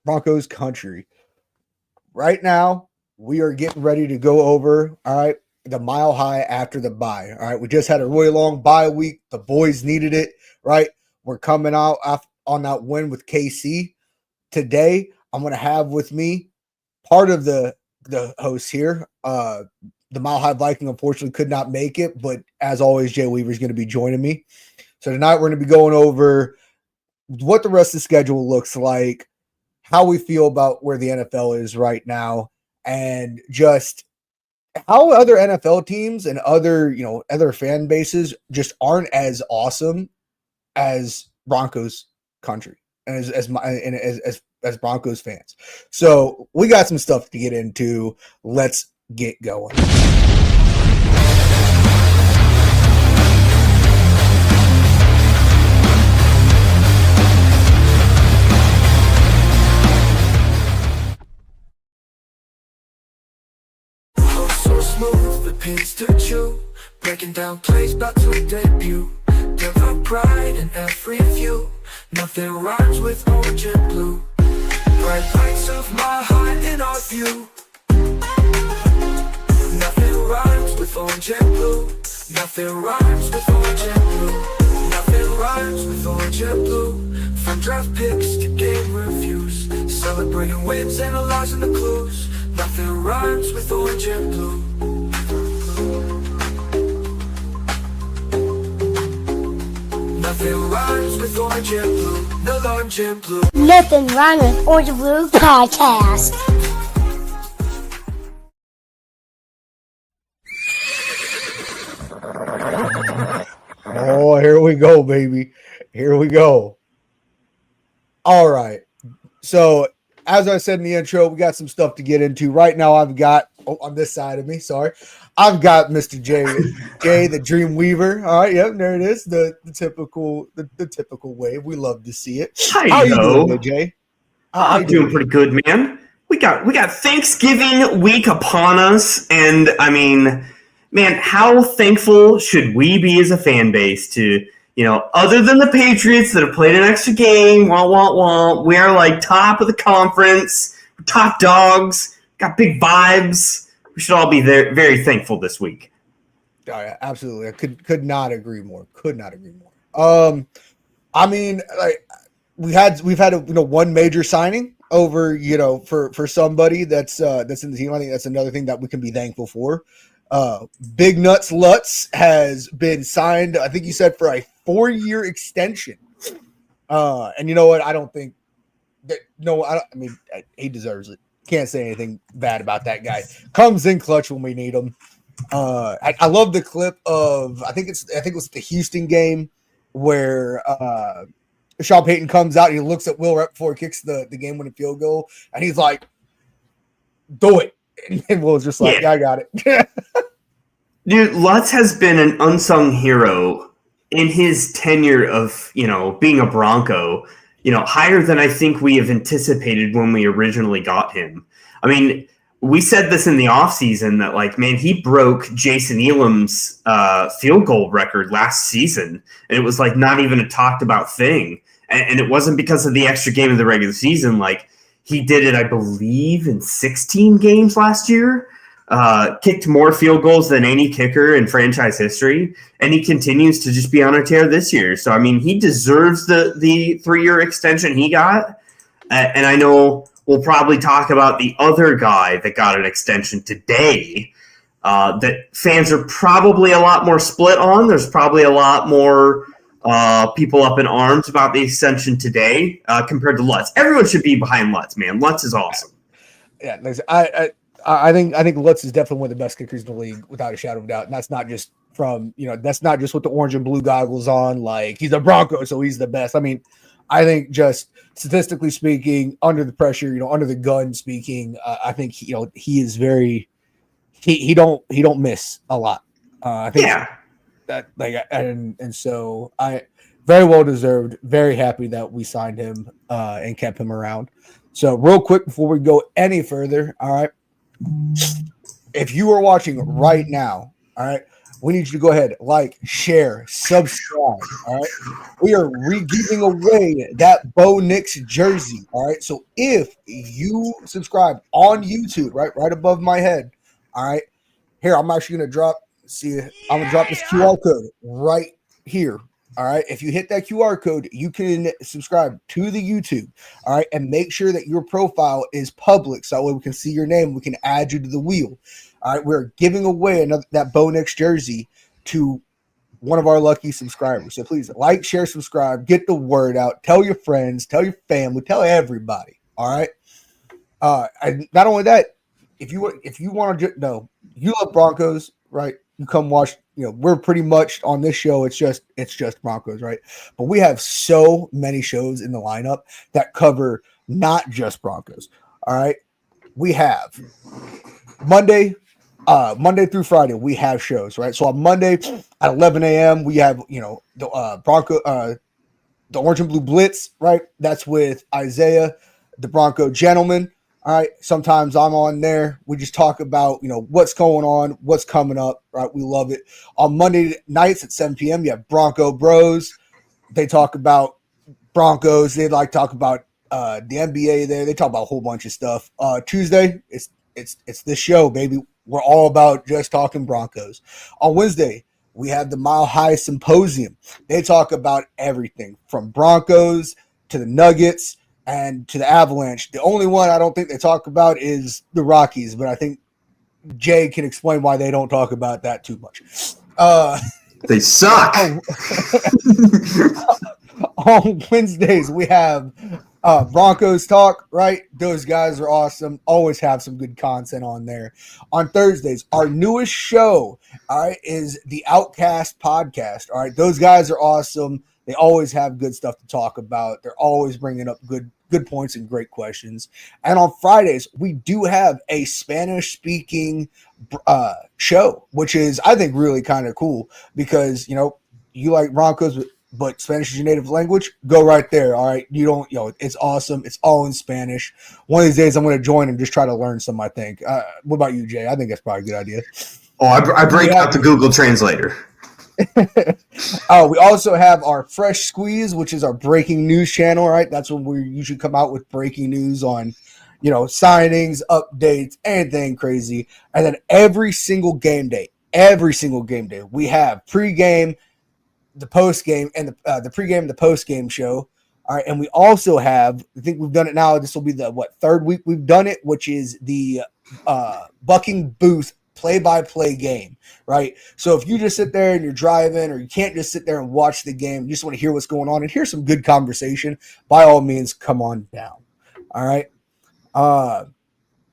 Broncos country. Right now, we are getting ready to go over, all right, the Mile High after the bye. All right, we just had a really long bye week. The boys needed it, right? We're coming out on that win with KC. Today, I'm going to have with me part of the hosts here. The Mile High Viking unfortunately could not make it, but as always, DreamWeaver is going to be joining me. So tonight we're going to be going over what the rest of the schedule looks like, how we feel about where the NFL is right now, and just how other NFL teams and other fan bases just aren't as awesome as Broncos country and as Broncos fans. So we got some stuff to get into. Let's get going. Smooth, the pins to chew, breaking down plays about to debut. Never pride in every view, nothing rhymes with orange and blue. Bright lights of Mile High in our view. Nothing rhymes with orange and blue. Nothing rhymes with orange and blue. Nothing rhymes with orange and blue. From draft picks to game reviews, celebrating wins, analyzing the clues. Nothing rhymes with orange and blue. Nothing rhymes with orange and blue. No orange and blue. Nothing rhymes with orange and blue podcast. Oh, here we go, baby. Here we go. All right. So, as I said in the intro, we got some stuff to get into. Right now, I've got, on this side of me, I've got Mr. Jay, the DreamWeaver. All right, yep, there it is. The typical wave. We love to see it. How you doing, Jay? I'm doing pretty good, man. We got Thanksgiving week upon us, and I mean, man, how thankful should we be as a fan base to, other than the Patriots that have played an extra game, we are like top of the conference, top dogs, got big vibes. We should all be there, very thankful this week. Absolutely. I could not agree more. I mean, like we've had one major signing over, for somebody that's in the team. I think that's another thing that we can be thankful for. Big Nuts Lutz has been signed, I think you said, for a 4-year extension. And you know what? I don't think that, he deserves it. Can't say anything bad about that guy. Comes in clutch when we need him. I love the clip of, I think it was the Houston game where Sean Payton comes out and he looks at Will right before he kicks the game-winning field goal, and he's like, do it. And Will's just like, yeah, I got it. Dude, Lutz has been an unsung hero in his tenure of, being a Bronco, higher than I think we have anticipated when we originally got him. I mean, we said this in the offseason that, like, man, he broke Jason Elam's field goal record last season, and it was, like, not even a talked about thing. And it wasn't because of the extra game of the regular season. Like, he did it, I believe, in 16 games last year. Kicked more field goals than any kicker in franchise history, and he continues to just be on a tear this year. So, I mean, he deserves the 3-year extension he got. And I know we'll probably talk about the other guy that got an extension today that fans are probably a lot more split on. There's probably a lot more people up in arms about the extension today compared to Lutz. Everyone should be behind Lutz, man. Lutz is awesome. Yeah, I think Lutz is definitely one of the best kickers in the league, without a shadow of a doubt. And that's not just from, that's not just with the orange and blue goggles on. Like, he's a Bronco, so he's the best. I mean, I think just statistically speaking, under the pressure, under the gun speaking, I think he is very he don't miss a lot. I think that and so I very well deserved. Very happy that we signed him and kept him around. So real quick before we go any further, all right. If you are watching right now, all right, we need you to go ahead, like, share, subscribe. All right. We are giving away that Bo Nix jersey. All right. So if you subscribe on YouTube, right above my head, all right. Here, I'm actually gonna drop. See, I'm gonna drop this QR code right here. All right. If you hit that QR code, you can subscribe to the YouTube. All right. And make sure that your profile is public so that way we can see your name. We can add you to the wheel. All right. We're giving away that Bo Nix jersey to one of our lucky subscribers. So please like, share, subscribe, get the word out, tell your friends, tell your family, tell everybody. All right. And not only that, if you want to know, you love Broncos, right? You come watch, we're pretty much on this show. It's just Broncos, right? But we have so many shows in the lineup that cover not just Broncos. All right. We have Monday through Friday, we have shows, right? So on Monday at 11 a.m., we have, the the Orange and Blue Blitz, right? That's with Isaiah, the Bronco Gentleman. All right. Sometimes I'm on there. We just talk about, what's going on, what's coming up, right? We love it. On Monday nights at 7 p.m., you have Bronco Bros. They talk about Broncos. They like talk about the NBA there. They talk about a whole bunch of stuff. Tuesday, it's this show, baby. We're all about just talking Broncos. On Wednesday, we have the Mile High Symposium. They talk about everything from Broncos to the Nuggets and to the Avalanche. The only one I don't think they talk about is the Rockies, but I think Jay can explain why they don't talk about that too much. They suck. On Wednesdays, we have Broncos Talk, right? Those guys are awesome. Always have some good content on there. On Thursdays, our newest show, all right, is the Outcast Podcast. All right, those guys are awesome. They always have good stuff to talk about. They're always bringing up good points and great questions. And on Fridays, we do have a Spanish-speaking show, which is, I think, really kind of cool because, you like Broncos, but Spanish is your native language, go right there. All right. You don't, it's awesome. It's all in Spanish. One of these days I'm going to join and just try to learn some, I think. What about you, Jay? I think that's probably a good idea. Oh, I break out the Google Translator. We also have our Fresh Squeeze, which is our breaking news channel, right? That's when we usually come out with breaking news on, signings, updates, anything crazy. And then every single game day, we have pregame, the post-game, and the pregame and the post-game show. All right, and we also have, I think we've done it now, this will be the, third week we've done it, which is the Bucking Booth play-by-play game, right? So if you just sit there and you're driving, or you can't just sit there and watch the game, you just want to hear what's going on and hear some good conversation, by all means, come on down. All right.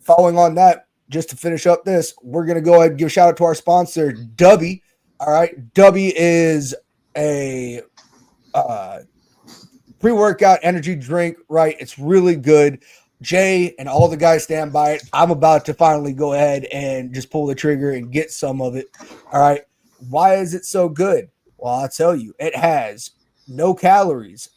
Following on that, just to finish up this, we're going to go ahead and give a shout out to our sponsor, Dubby. All right. Dubby is a pre-workout energy drink, right? It's really good. Jay and all the guys stand by it. I'm about to finally go ahead and just pull the trigger and get some of it. All right. Why is it so good? Well, I'll tell you, it has no calories,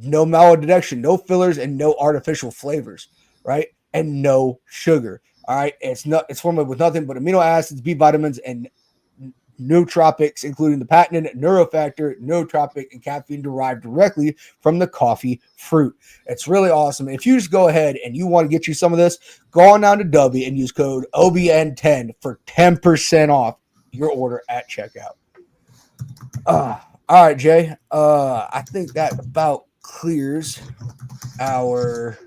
no malodiction, no fillers, and no artificial flavors, right? And no sugar. All right. It's formed with nothing but amino acids, B vitamins, and nootropics, including the patented neurofactor, nootropic, and caffeine derived directly from the coffee fruit. It's really awesome. If you just go ahead and you want to get you some of this, go on down to Dubby and use code OBN10 for 10% off your order at checkout. All right, Jay. I think that about clears our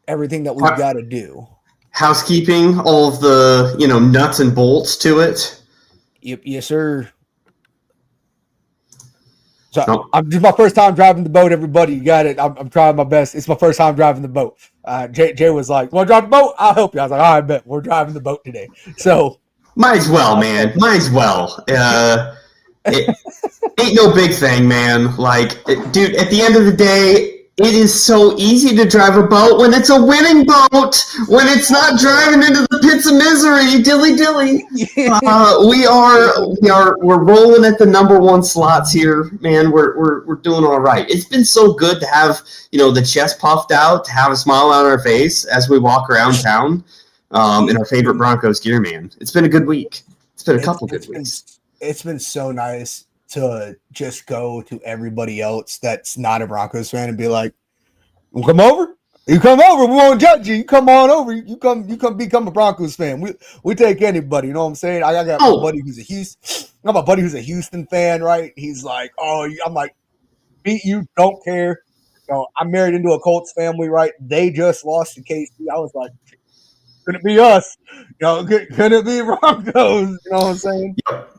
everything that we've got to do. Housekeeping, all of the, nuts and bolts to it. Yep, yes, sir. So this is my first time driving the boat, everybody. You got it. I'm trying my best. It's my first time driving the boat. Jay was like, "Want to drive the boat? I'll help you." I was like, "All right, bet. We're driving the boat today." So might as well, man. Might as well. It ain't no big thing, man. Like, dude, at the end of the day, it is so easy to drive a boat when it's a winning boat, when it's not driving into the pits of misery. Dilly. We're rolling at the number one slots here, man. We're doing all right. It's been so good to have, the chest puffed out, to have a smile on our face as we walk around town in our favorite Broncos gear, man. It's been a good week. It's been a couple good weeks. It's been so nice to just go to everybody else that's not a Broncos fan and be like, "You come over. You come over. We won't judge you. You come on over. You come become a Broncos fan. We take anybody. You know what I'm saying? I got my buddy who's a Houston fan, right? He's like, oh, I'm like, beat you, don't care. You know, I'm married into a Colts family, right? They just lost to KC. I was like, could it be us? You know, could it be Broncos? You know what I'm saying? Yep.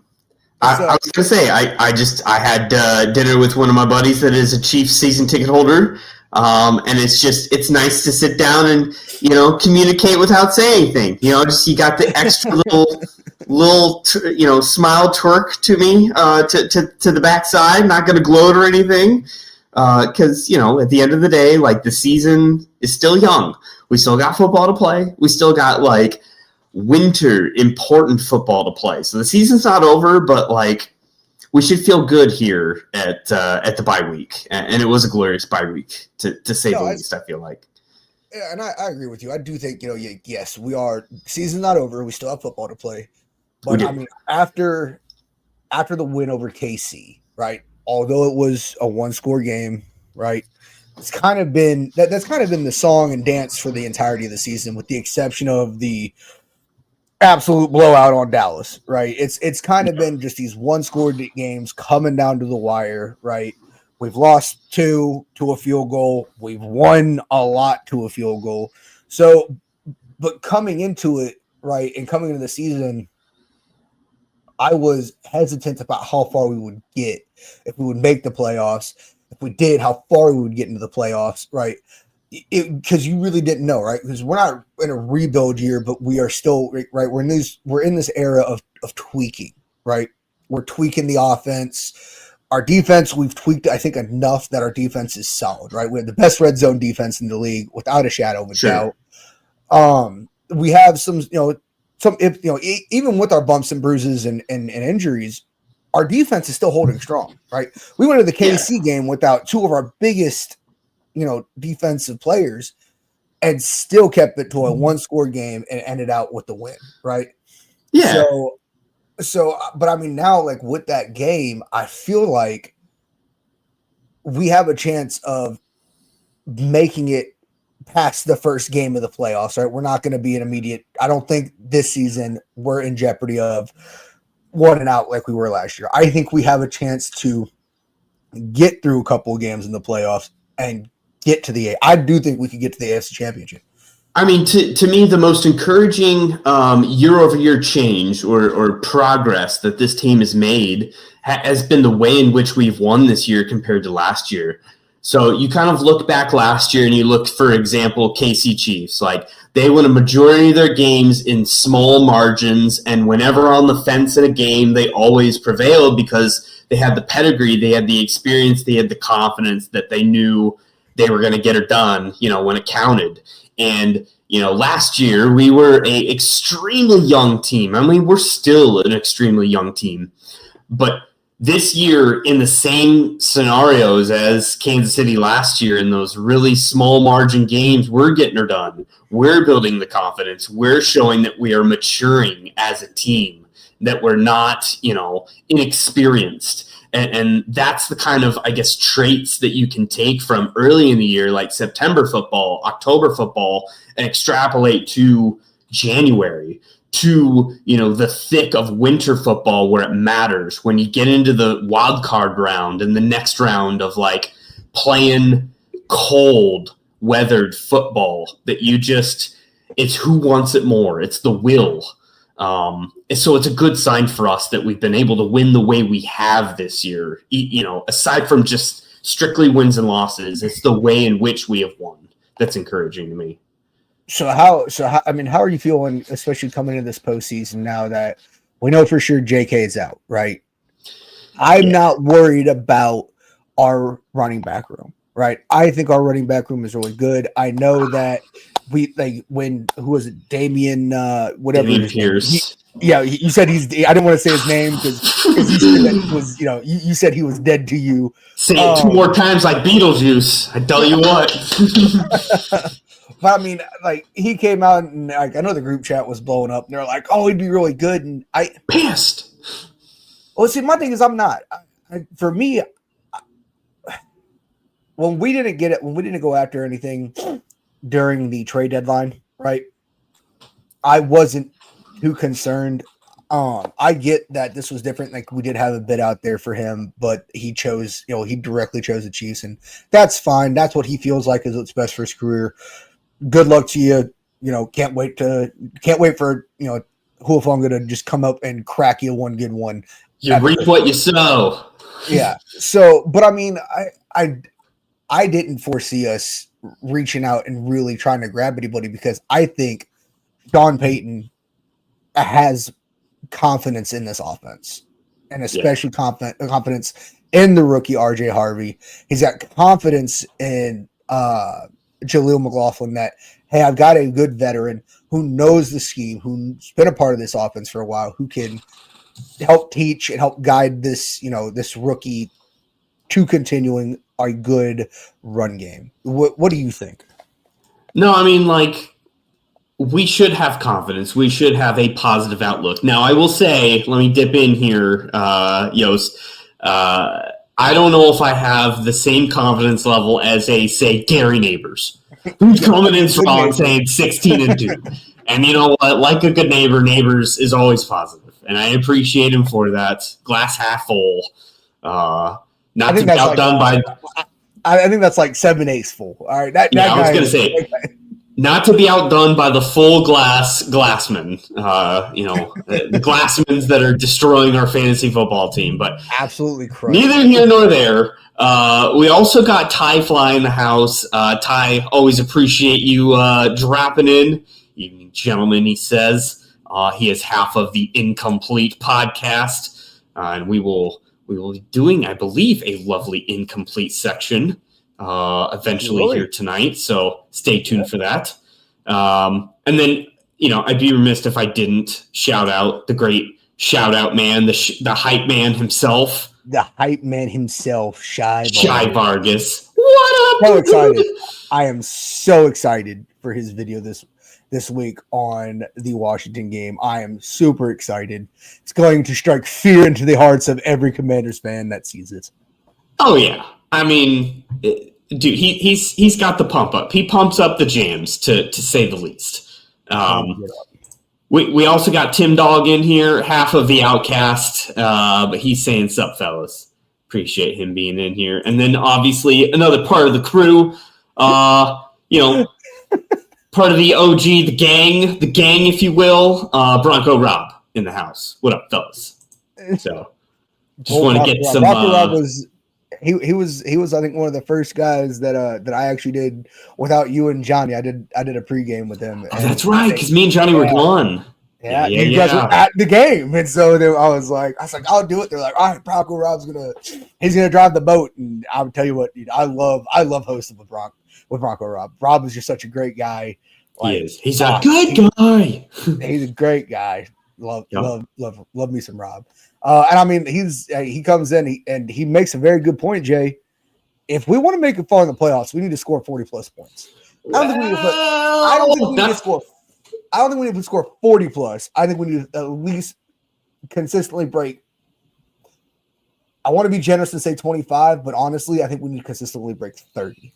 I was gonna say I had dinner with one of my buddies that is a Chiefs season ticket holder, and it's nice to sit down and communicate without saying anything. Just you got the extra little smile twerk to me to the backside. Not gonna gloat or anything, because at the end of the day, like, the season is still young. We still got football to play. We still got winter important football to play. So the season's not over, but we should feel good here at the bye week. And it was a glorious bye week to say the least, I feel like. Yeah, and I agree with you. I do think, yes, we are, season's not over. We still have football to play. But I mean, after the win over KC, right? Although it was a one-score game, right? It's kind of been that's kind of been the song and dance for the entirety of the season, with the exception of the absolute blowout on Dallas, right? It's kind of been just these one-score games coming down to the wire, right? We've lost 2 to a field goal. We've won a lot to a field goal. So, but coming into it, right, and coming into the season, I was hesitant about how far we would get, if we would make the playoffs. If we did, how far we would get into the playoffs, right? Because you really didn't know, right? Because we're not in a rebuild year, but we are still, right? We're in this era of tweaking, right? We're tweaking the offense. Our defense, we've tweaked, I think, enough that our defense is solid, right? We have the best red zone defense in the league, without a shadow of a doubt. We have some, even with our bumps and bruises and injuries, our defense is still holding strong, right? We went to the KC game without 2 of our biggest, defensive players, and still kept it to a one-score game and ended out with the win, right? Yeah. So, but I mean, now, with that game, I feel like we have a chance of making it past the first game of the playoffs, right? We're not going to be an immediate. I don't think this season we're in jeopardy of 1 and out like we were last year. I think we have a chance to get through a couple of games in the playoffs and get to the I do think we could get to the AFC Championship. I mean, to me, the most encouraging year-over-year change or progress that this team has made has been the way in which we've won this year compared to last year. So you kind of look back last year and you look, for example, KC Chiefs. They win a majority of their games in small margins, and whenever on the fence in a game, they always prevailed because they had the pedigree, they had the experience, they had the confidence that they knew they were going to get it done, when it counted. And, last year we were an extremely young team. I mean, we're still an extremely young team. But this year, in the same scenarios as Kansas City last year, in those really small margin games, we're getting her done. We're building the confidence. We're showing that we are maturing as a team, that we're not, inexperienced. And that's the kind of, I guess, traits that you can take from early in the year, like September football, October football, and extrapolate to January, to, the thick of winter football where it matters, when you get into the wild card round and the next round of playing cold weathered football, that it's who wants it more. It's the will. So it's a good sign for us that we've been able to win the way we have this year. Aside from just strictly wins and losses, it's the way in which we have won that's encouraging to me. So how are you feeling, especially coming into this postseason now that we know for sure JK is out, right? I'm not worried about our running back room, right? I think our running back room is really good. I know that who was it? Damian Pierce. You said I didn't want to say his name because you said that he was, you said he was dead to you. Say it 2 more times like Beetlejuice. I tell you what. But I mean, like he came out and like I know the group chat was blowing up, and they're like, "Oh, he'd be really good." And Pissed. well, see, my thing is, I'm not. For me, when we didn't get it, when we didn't go after anything during the trade deadline, right? I wasn't too concerned. I get that this was different. Like we did have a bid out there for him, but he chose, he directly chose the Chiefs, and that's fine. That's what he feels like is what's best for his career. Good luck to you. Can't wait for Hufanga to just come up and crack you one good one. You reap what you sow. Yeah. So, but I mean, I didn't foresee us reaching out and really trying to grab anybody because I think Sean Payton has confidence in this offense, and especially confidence in the rookie RJ Harvey. He's got confidence in Jaleel McLaughlin that, hey, I've got a good veteran who knows the scheme, who's been a part of this offense for a while, who can help teach and help guide this, this rookie to continuing a good run game. What do you think? No, I mean, like, we should have confidence. We should have a positive outlook. Now, I will say, let me dip in here, Yost. I don't know if I have the same confidence level as say, Gary Neighbors, who's coming in strong saying 16-2. And you know what? Like a good neighbor, Neighbors is always positive. And I appreciate him for that. Glass half full. Not to be outdone by... I think that's like 7/8 full. All right. I was going to say... Not to be outdone by the full glassmen, the glassmen that are destroying our fantasy football team. But absolutely correct. Neither here nor there. We also got Ty Fly in the house. Ty, always appreciate you dropping in. Evening, gentlemen, he says. He is half of the Incomplete podcast. And we will be doing, I believe, a lovely Incomplete section eventually here tonight, so stay tuned for that. And then, I'd be remiss if I didn't shout out the great shout out man, the hype man himself. The hype man himself, Shy Vargas. What up? So excited. I am so excited for his video this week on the Washington game. I am super excited. It's going to strike fear into the hearts of every Commanders fan that sees it. Oh, yeah. I mean... Dude, he's got the pump up. He pumps up the jams, to say the least. We also got Tim Dog in here, half of the Outcast, but he's saying sup, fellas. Appreciate him being in here. And then obviously another part of the crew, part of the OG, the gang, if you will, Bronco Rob in the house. What up, fellas? So just want to get some. Bronco Rob was. He was I think one of the first guys that I actually did without you and Johnny. I did a pregame with him. Oh, that's right, because me and Johnny were gone. Yeah, you guys were at the game, and so I was like, I'll do it. They're like, all right, Bronco Rob's he's gonna drive the boat, and I'll tell you what, dude, I love hosting with Bronco Rob. Rob is just such a great guy. He is. He's a good guy. He's a great guy. Love me some Rob. And I mean, he comes in and he makes a very good point, Jay. If we want to make it far in the playoffs, we need to score 40+ points. I don't think we need to score 40+. I think we need to at least consistently break. I want to be generous and say 25, but honestly, I think we need to consistently break 30.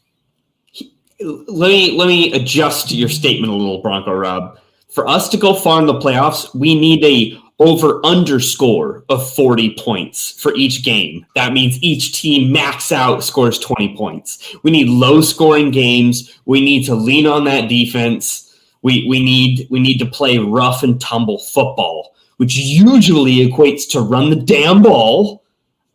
Let me adjust your statement a little, Bronco Rob. For us to go far in the playoffs, we need a over-under score of 40 points for each game. That means each team max out scores 20 points. We need low-scoring games. We need to lean on that defense. We need to play rough and tumble football, which usually equates to run the damn ball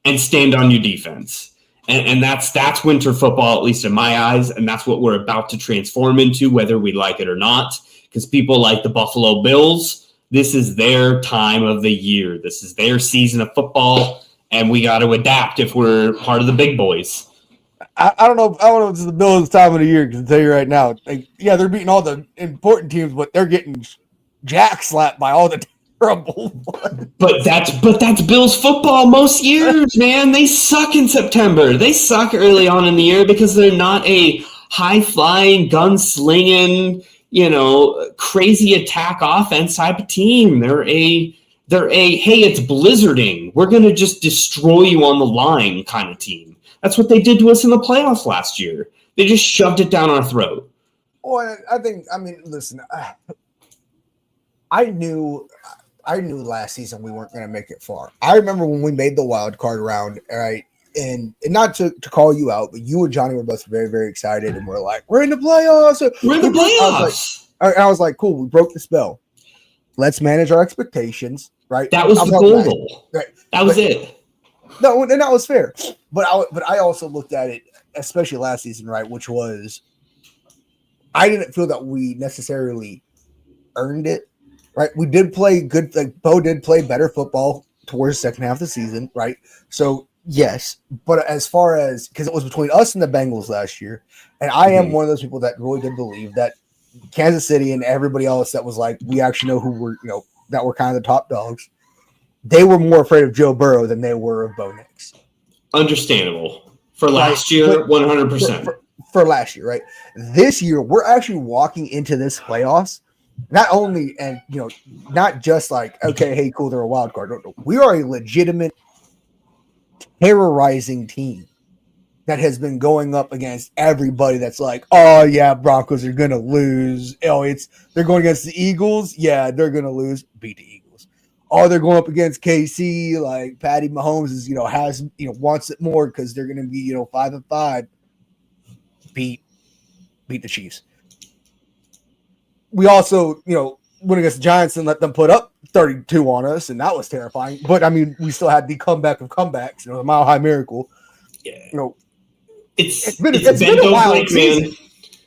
and stand on your defense. And that's winter football, at least in my eyes, and that's what we're about to transform into, whether we like it or not, because people like the Buffalo Bills. This is their time of the year. This is their season of football, and we got to adapt if we're part of the big boys. I don't know if it's the Bills' time of the year, because I'll tell you right now, they're beating all the important teams, but they're getting jack slapped by all the terrible ones. But that's Bills football most years, man. They suck in September. They suck early on in the year because they're not a high flying, gun slinging, crazy attack offense type of team. They're a hey, it's blizzarding, we're going to just destroy you on the line kind of team. That's what they did to us in the playoffs last year. They just shoved it down our throat. Well, listen, I knew last season we weren't going to make it far. I remember when we made the wild card round, right? And not to call you out, but you and Johnny were both very, very excited, and we're like, we're in the playoffs. We're in the playoffs. I was like, cool, we broke the spell. Let's manage our expectations, right? That was the goal. Right. That was it. No, and that was fair. But I also looked at it, especially last season, right, which was I didn't feel that we necessarily earned it, right? We did play good, like Bo did play better football towards the second half of the season, right? So yes, but as far as because it was between us and the Bengals last year, and I am one of those people that really did believe that Kansas City and everybody else that was like, we actually know who were, that were kind of the top dogs. They were more afraid of Joe Burrow than they were of Bo Nix. Understandable. For last year, 100%. For last year, right? This year, we're actually walking into this playoffs, not only, and, not just like, okay, hey, cool, they're a wild card. No, we are a legitimate terrorizing team that has been going up against everybody that's like, oh, yeah, Broncos are going to lose. Oh, they're going against the Eagles. Yeah, they're going to lose. Beat the Eagles. Oh, they're going up against KC. Like Patty Mahomes is, wants it more because they're going to be, 5-5. Beat the Chiefs. We also, went against the Giants and let them put up 32 on us, and that was terrifying. But, we still had the comeback of comebacks, the Mile High Miracle. Yeah. It's been a wild season.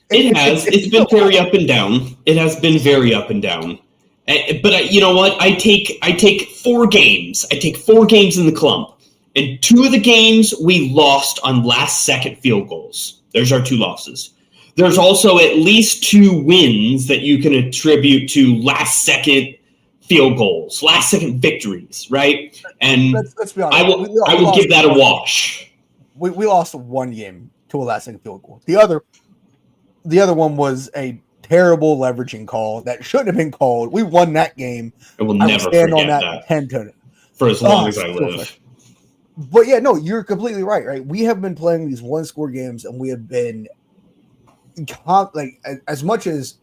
It's been very up and down. It has been very up and down. But you know what? I take 4 games. I take 4 games in the clump. And 2 of the games we lost on last-second field goals. There's our 2 losses. There's also at least 2 wins that you can attribute to last-second field goals, last-second victories, right? And let's be honest. I will give that a wash. We lost 1 game to a last-second field goal. The other one was a terrible leveraging call that shouldn't have been called. We won that game. I will never stand forget on that 10 for as long as I live. But yeah, no, you're completely right. We have been playing these 1-score games, and we have been as much as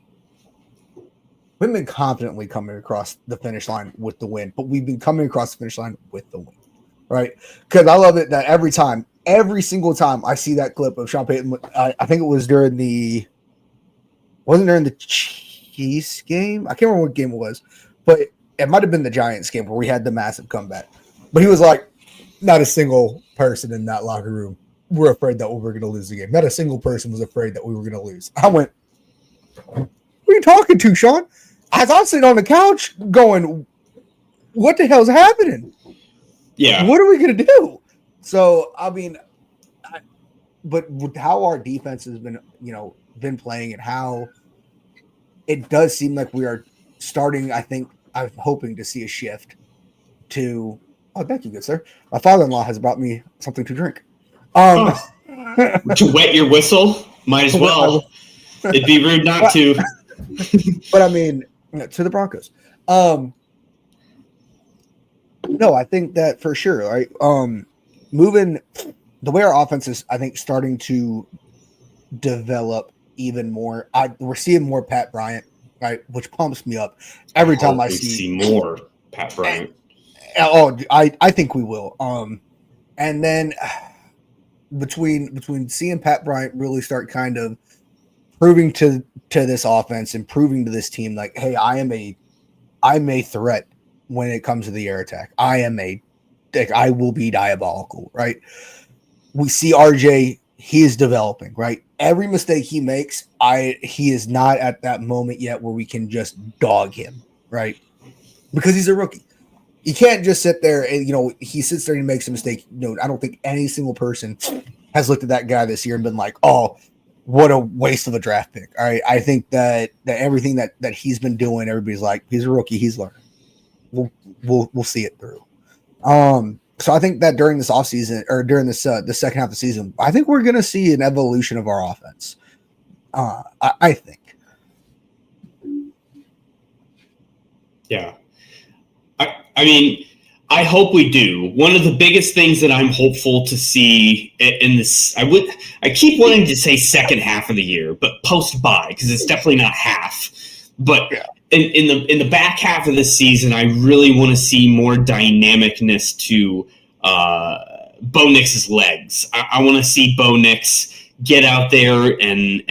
we've been confidently coming across the finish line with the win, but we've been coming across the finish line with the win, right? Because I love it that every single time I see that clip of Sean Payton, I think it was during the Chiefs game. I can't remember what game it was, but it might have been the Giants game where we had the massive comeback. But he was like, not a single person in that locker room were afraid that we were going to lose the game. Not a single person was afraid that we were going to lose. I went, who are you talking to, Sean? As I'm sitting on the couch going, what the hell's happening? Yeah. What are we going to do? So, but with how our defense has been playing and how it does seem like we are starting, I'm hoping to see a shift to, oh, thank you, good sir. My father-in-law has brought me something to drink. To wet your whistle? Might as well. It'd be rude not to. But to the Broncos. No, I think that for sure, right? Moving the way our offense is, I think, starting to develop even more. We're seeing more Pat Bryant, right, which pumps me up every time I see more Pat Bryant. I think we will. And then between seeing Pat Bryant really start kind of proving to this offense and proving to this team, like, hey, I'm a threat when it comes to the air attack. I will be diabolical, right? We see RJ, he is developing, right? Every mistake he makes, he is not at that moment yet where we can just dog him, right? Because he's a rookie. You can't just sit there and, he sits there and makes a mistake. I don't think any single person has looked at that guy this year and been like, oh, what a waste of a draft pick. All right. I think that everything that he's been doing, everybody's like, he's a rookie, he's learning. We'll see it through. So I think that during this offseason or during this the second half of the season, I think we're going to see an evolution of our offense. I think. Yeah. I mean, I hope we do. One of the biggest things that I'm hopeful to see in this, I keep wanting to say second half of the year, but post bye, because it's definitely not half. But in the back half of the season, I really want to see more dynamicness to Bo Nix's legs. I want to see Bo Nix get out there and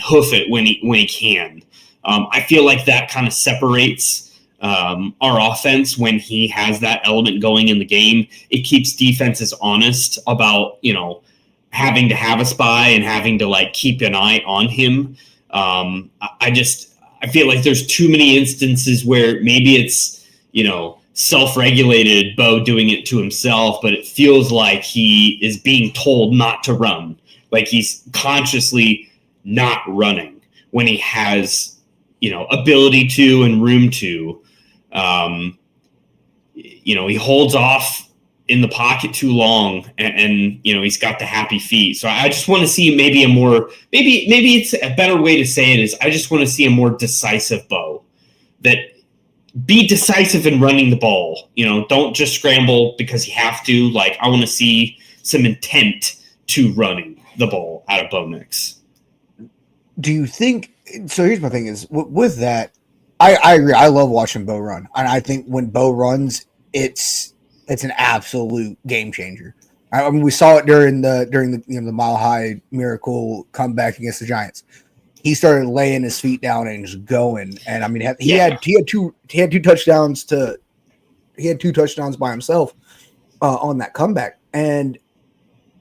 hoof it when he can. I feel like that kind of separates our offense when he has that element going in the game. It keeps defenses honest about, having to have a spy and having to like keep an eye on him. I feel like there's too many instances where maybe it's, self-regulated Bo doing it to himself, but it feels like he is being told not to run. Like he's consciously not running when he has, ability to and room to. He holds off in the pocket too long and he's got the happy feet. So I just want to see maybe it's a better way to say it is I just want to see a more decisive Bo, that be decisive in running the ball. Don't just scramble because you have to. Like, I want to see some intent to running the ball out of Bo Nix. Do you think, so here's my thing is with that, I agree. I love watching Bo run. And I think when Bo runs, it's an absolute game changer. I mean, we saw it during the Mile High Miracle comeback against the Giants. He started laying his feet down and just going. And I mean, he had two touchdowns by himself on that comeback. And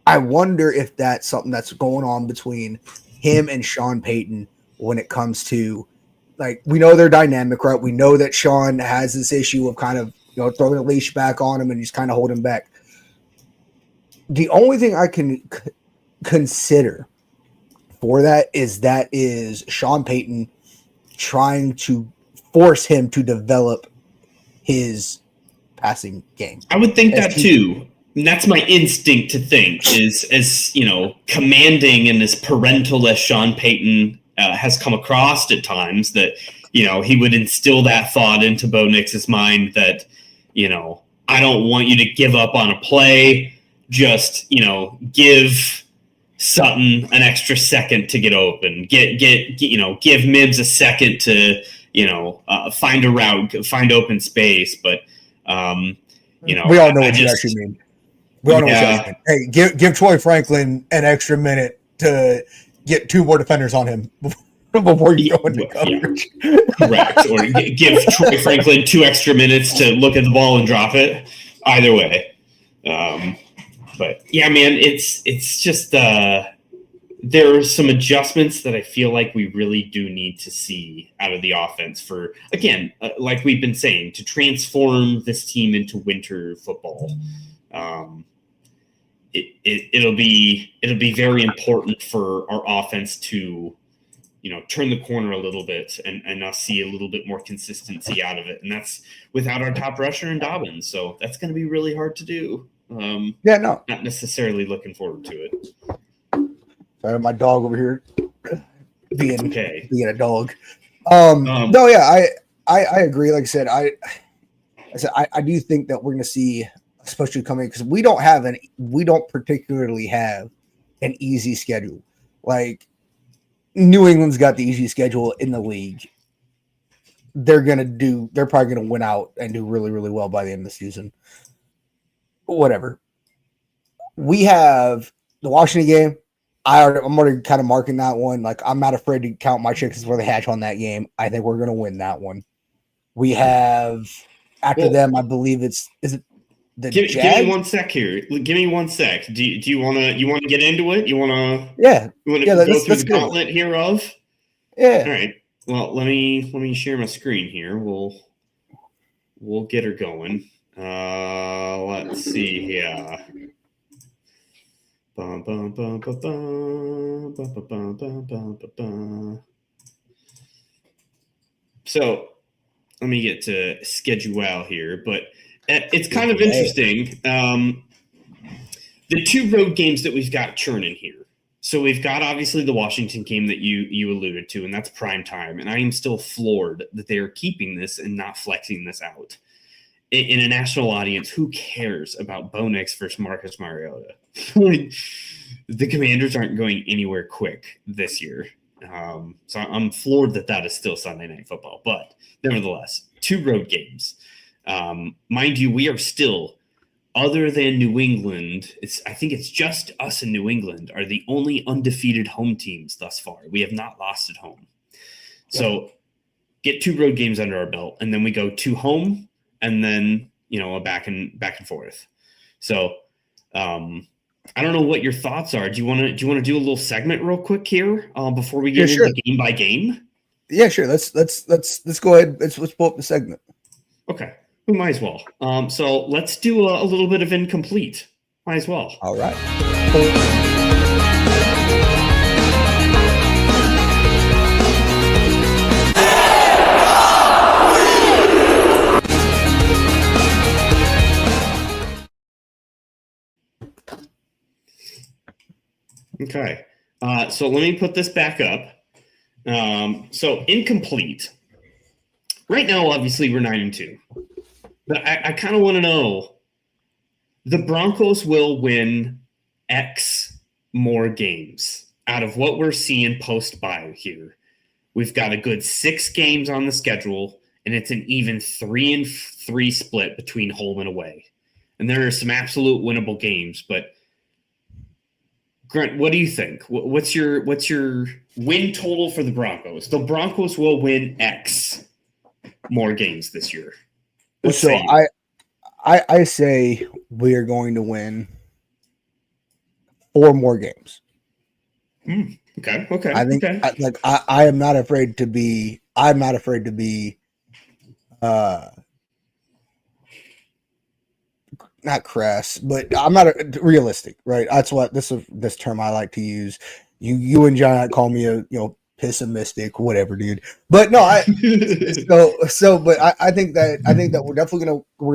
I wonder if that's something that's going on between him and Sean Payton when it comes to, like, we know they're dynamic, right? We know that Sean has this issue of kind of, throwing a leash back on him and just kind of holding back. The only thing I can consider for that is Sean Payton trying to force him to develop his passing game. I would think that too. And that's my instinct to think is as, commanding and as parental as Sean Payton has come across at times, that, he would instill that thought into Bo Nix's mind that, I don't want you to give up on a play. Just, give Sutton an extra second to get open. Give Mibbs a second to, find a route, find open space. But, we all know what you actually mean. We all know what you actually mean. Hey, give Troy Franklin an extra minute to get two more defenders on him before you go into coverage. Yeah. Correct. Or give Troy Franklin 2 extra minutes to look at the ball and drop it. Either way. But yeah, man, it's just there are some adjustments that I feel like we really do need to see out of the offense for, again, like we've been saying, to transform this team into winter football. It'll be very important for our offense to, turn the corner a little bit and us see a little bit more consistency out of it. And that's without our top rusher in Dobbins. So that's going to be really hard to do. Not necessarily looking forward to it. Sorry, my dog over here being a dog. No, yeah, I agree. Like I said, I do think that we're going to see, especially coming, because we don't particularly have an easy schedule. Like, New England's got the easy schedule in the league. They're probably going to win out and do really, really well by the end of the season. Whatever. We have the Washington game. I'm already kind of marking that one. Like, I'm not afraid to count my chickens before they hatch on that game. I think we're going to win that one. We have, after them, I believe is it the Give me 1 sec here. Give me 1 sec. Do you want to get into it? You want to go through the gauntlet hereof? Yeah. All right. Well, let me share my screen here. We'll get her going. Let's see here. So let me get to schedule here, but it's kind of interesting. The 2 road games that we've got churning here. So we've got obviously the Washington game that you alluded to, and that's prime time. And I am still floored that they are keeping this and not flexing this out. In a national audience, who cares about Bo Nix versus Marcus Mariota? The Commanders aren't going anywhere quick this year. So I'm floored that is still Sunday Night Football. But nevertheless, 2 road games. Mind you, we are still, other than New England, I think it's just us and New England are the only undefeated home teams thus far. We have not lost at home. So get 2 road games under our belt, and then we go 2 home, and then, a back and forth. So I don't know what your thoughts are. Do you want to do a little segment real quick here before we get into game by game? Yeah, sure. Let's go ahead. Let's pull up the segment. Okay, we might as well. So let's do a little bit of incomplete. Might as well. All right. Okay, so let me put this back up. So incomplete. Right now, obviously, we're 9-2. But I kind of want to know, the Broncos will win X more games out of what we're seeing post-bye here. We've got a good 6 games on the schedule, and it's an even 3-3 split between home and away. And there are some absolute winnable games, but Grant, what do you think? What's your win total for the Broncos? The Broncos will win X more games this year. So I say we are going to win 4 more games. Okay. I think I am not afraid to be. I'm not afraid to be. Not crass, but I'm not realistic, right? That's what this term I like to use. You and John call me a pessimistic, whatever, dude. But no, but I think that we're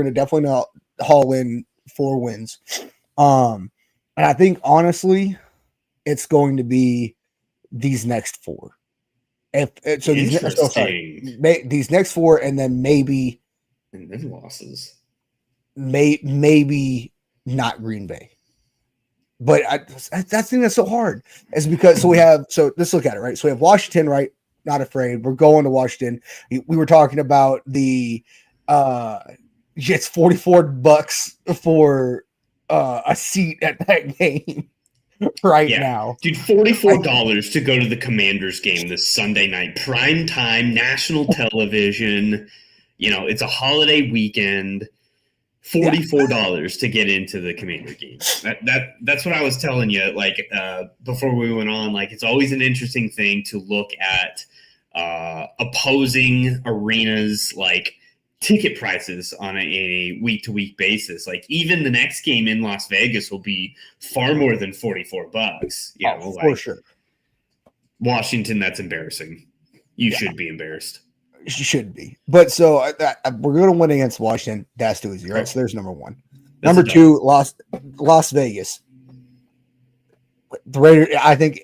gonna definitely haul in 4 wins. And I think honestly, it's going to be these next 4. These next 4, and then maybe losses. Maybe not Green Bay, but that's thing that's so hard is because let's look at it, right? So we have Washington, right? Not afraid. We're going to Washington. We were talking about the it's $44 for a seat at that game now, dude. $44 to go to the Commanders game this Sunday night, prime time, national television. It's a holiday weekend. $44 to get into the Commander game. That's what I was telling you. Before we went on, it's always an interesting thing to look at opposing arenas, ticket prices on a week to week basis. Even the next game in Las Vegas will be far more than $44. For sure. Washington, that's embarrassing. You should be embarrassed. Should be, but so we're going to win against Washington. That's too easy, right? So there's number 1. Number 2, Las Vegas. The Raiders. I think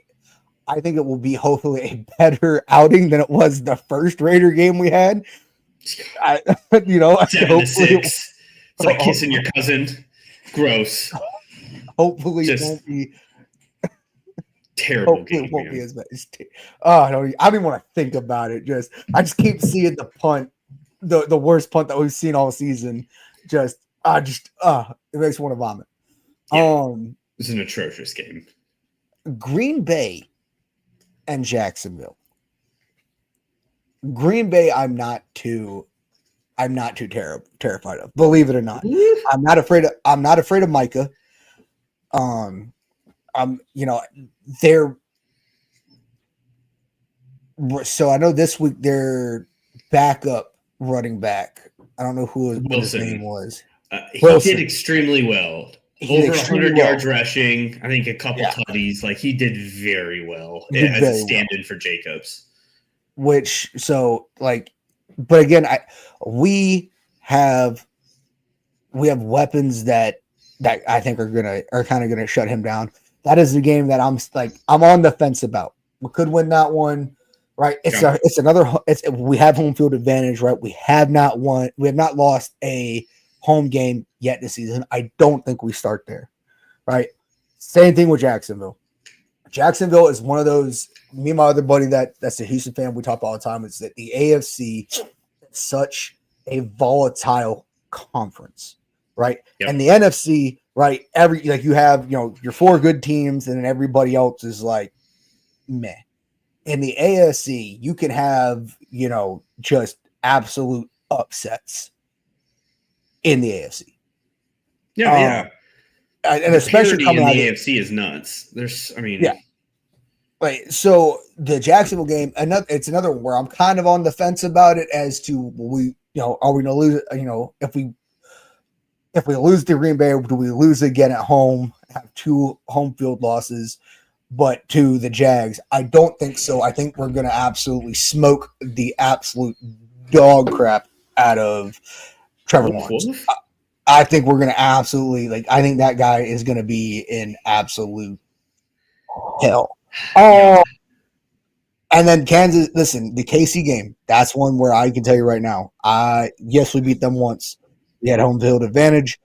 it will be hopefully a better outing than it was the first Raider game we had. 7-6. It's like kissing your cousin. Gross. Hopefully, it won't be. Terrible game. It won't be as bad. I don't even want to think about it. I just keep seeing the punt, the worst punt that we've seen all season. It makes me want to vomit. This is an atrocious game. Green Bay and Jacksonville. Green Bay, I'm not too terrified of. Believe it or not, I'm not afraid of Micah. They're so I know this week their backup running back. I don't know what his name was. He did extremely well. Over 100 yards rushing. I think a couple tutties. He did very well as a stand-in for Jacobs. But again, we have weapons that I think are kind of gonna shut him down. that is the game that I'm on the fence about. We could win that one, right? We have home field advantage, right? We have not lost a home game yet this season. I don't think we start there, right? Same thing with Jacksonville. Jacksonville is one of those. Me and my other buddy that's a Houston fan, we talk all the time. Is that the AFC is such a volatile conference, right? Yep. And the NFC, right? You have your 4 good teams, and then everybody else is like meh. In the AFC, you can have just absolute upsets in the AFC. Yeah. And especially coming in out the of AFC is nuts. Yeah. Right. So the Jacksonville game, it's another one where I'm kind of on the fence about it as to are we going to lose? If we lose to Green Bay, do we lose again at home? Have 2 home field losses, but to the Jags, I don't think so. I think we're going to absolutely smoke the absolute dog crap out of Trevor Lawrence. I think we're going to absolutely I think that guy is going to be in absolute hell. Oh, and then Kansas. Listen, the KC game. That's one where I can tell you right now. Yes, we beat them once. We had home field advantage,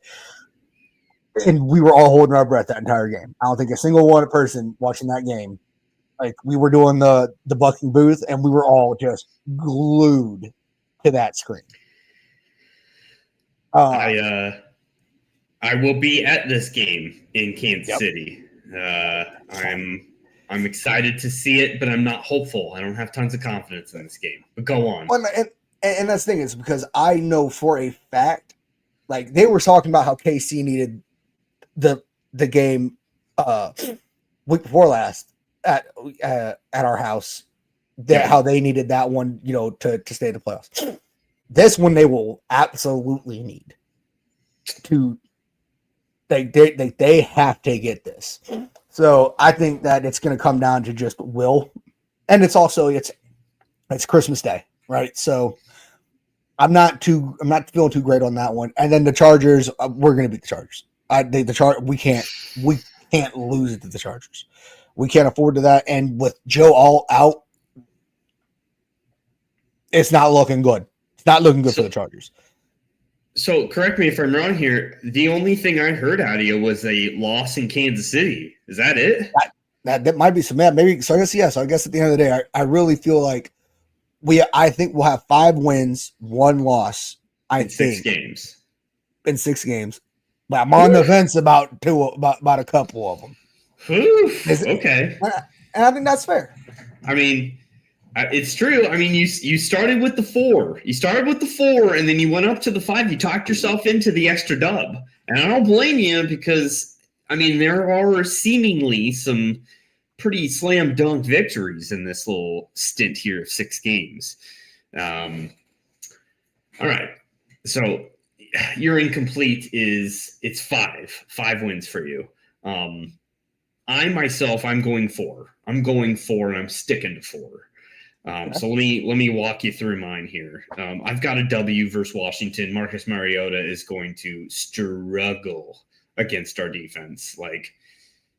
and we were all holding our breath that entire game. I don't think a single one person watching that game, we were doing the bucking booth, and we were all just glued to that screen. I will be at this game in Kansas City. I'm excited to see it, but I'm not hopeful. I don't have tons of confidence in this game. But go on. Well, and that's the thing is because I know for a fact, they were talking about how KC needed the game week before last at our house. How they needed that one, to stay in the playoffs. This one they will absolutely need to. They have to get this. So I think that it's going to come down to just will, and it's also it's Christmas Day, right? So I'm not feeling too great on that one. And then the Chargers, we're going to beat the Chargers. We can't lose it to the Chargers. We can't afford to that. And with Joe all out, it's not looking good. It's not looking good for the Chargers. So correct me if I'm wrong here. The only thing I heard out of you was a loss in Kansas City. Is that it? That might be some maybe. So I guess I guess at the end of the day, I really feel like I think we'll have 5 wins, 1 loss. In 6 games. In 6 games, but I'm on the fence about a couple of them. Okay, and I think that's fair. I mean, it's true. I mean, you started with the 4. You started with the 4, and then you went up to the 5. You talked yourself into the extra dub, and I don't blame you because I mean there are seemingly some pretty slam dunk victories in this little stint here of 6 games. All right, so your incomplete it's 5 wins for you. I'm going 4. I'm going 4, and I'm sticking to 4. So let me walk you through mine here. I've got a W versus Washington. Marcus Mariota is going to struggle against our defense.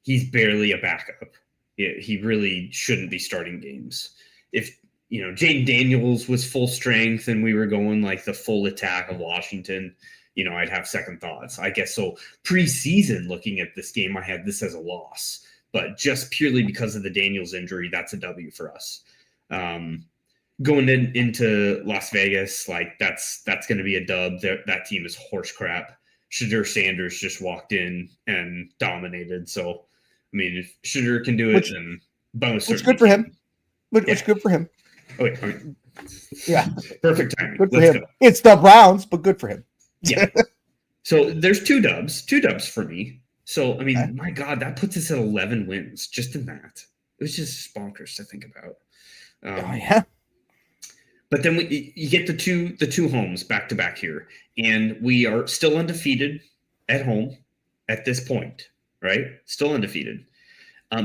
He's barely a backup. He really shouldn't be starting games. If Jaden Daniels was full strength and we were going the full attack of Washington, I'd have second thoughts. I guess so. Preseason, looking at this game, I had this as a loss, but just purely because of the Daniels injury, that's a W for us. Going into Las Vegas, that's going to be a dub. That team is horse crap. Shadur Sanders just walked in and dominated. So, I mean, if Shadur can do it, then bonus. It's good for him. It's good for him. Okay, yeah, perfect timing. Good for him. Go. It's the Browns, but good for him. Yeah. So there's 2 dubs for me. So I mean, my God, that puts us at 11 wins just in that. It was just bonkers to think about. Yeah. But then you get the two homes back to back here, and we are still undefeated at home at this point, right? Still undefeated.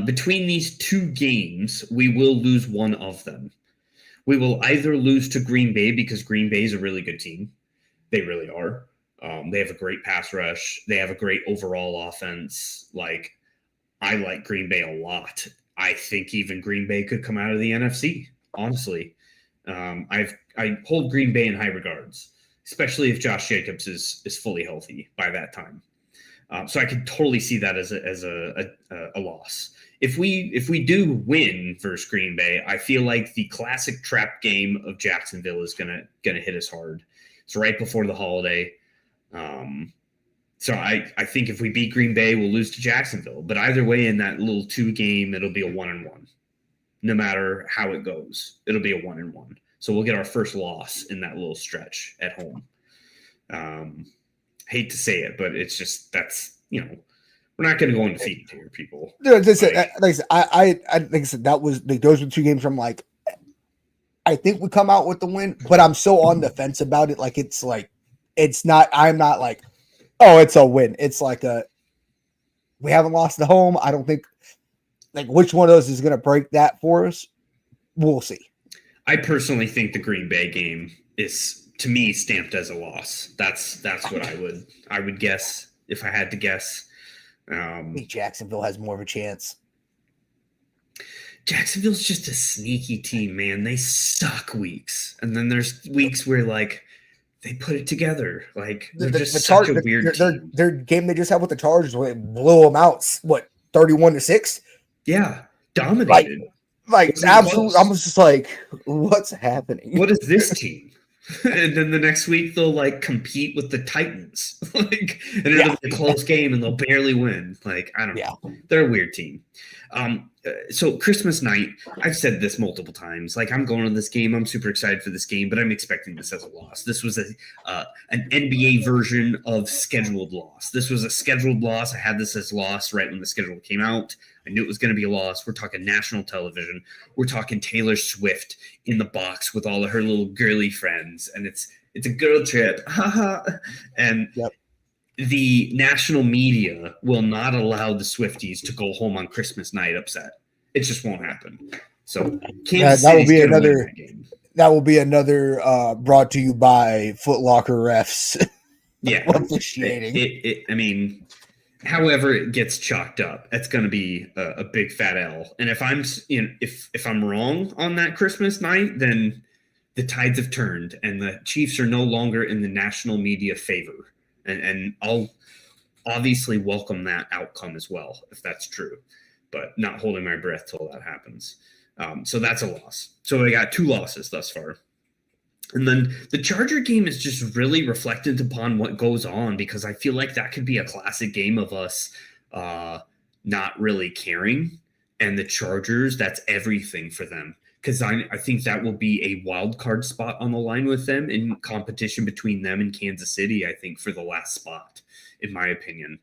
Between these 2 games, we will lose one of them. We will either lose to Green Bay because Green Bay is a really good team. They really are. They have a great pass rush. They have a great overall offense. I like Green Bay a lot. I think even Green Bay could come out of the NFC, honestly. I hold Green Bay in high regards, especially if Josh Jacobs is fully healthy by that time. So I could totally see that as a loss. If we do win versus Green Bay, I feel like the classic trap game of Jacksonville is gonna hit us hard. It's right before the holiday. So I think if we beat Green Bay, we'll lose to Jacksonville. But either way, in that little 2 game, it'll be a 1-1. No matter how it goes, it'll be a 1-1. So we'll get our first loss in that little stretch at home. Hate to say it, but it's just we're not going to go undefeated here, people. Like I said, that was those were 2 games from like I think we come out with the win, but I'm so on the fence about it. Like it's not. I'm not like, oh, it's a win. It's like we haven't lost at home. I don't think like which one of those is going to break that for us. We'll see. I personally think the Green Bay game is, to me, stamped as a loss. That's what I would guess if I had to guess. I think Jacksonville has more of a chance. Jacksonville's just a sneaky team, man. They suck weeks, and then there's weeks where like they put it together. Like they're just such a weird team. Their game they just had with the Chargers, where they blew them out. What 31-6? Yeah, dominated. Like absolutely. I'm just like, what's happening? What is this team? And then the next week they'll like compete with the Titans, like, and it'll be a close game, and they'll barely win. Like I don't know, they're a weird team. So Christmas night, I've said this multiple times. Like I'm going to this game, I'm super excited for this game, but I'm expecting this as a loss. This was an NBA version of scheduled loss. This was a scheduled loss. I had this as loss right when the schedule came out. I knew it was going to be a loss. We're talking national television. We're talking Taylor Swift in the box with all of her little girly friends, and it's a girl trip. And the national media will not allow the Swifties to go home on Christmas night upset. It just won't happen. So Kansas that will be another game. That will be another brought to you by Foot Locker refs. Yeah, officiating. I mean, however it gets chalked up, it's going to be a big fat L. And if I'm if I'm wrong on that Christmas night, then the tides have turned, and the Chiefs are no longer in the national media favor. And I'll obviously welcome that outcome as well, if that's true, but not holding my breath till that happens. So that's a loss. So I got 2 losses thus far. And then the Charger game is just really reflected upon what goes on, because I feel like that could be a classic game of us not really caring. And the Chargers, that's everything for them. Because I think that will be a wild card spot on the line with them in competition between them and Kansas City, I think, for the last spot, in my opinion.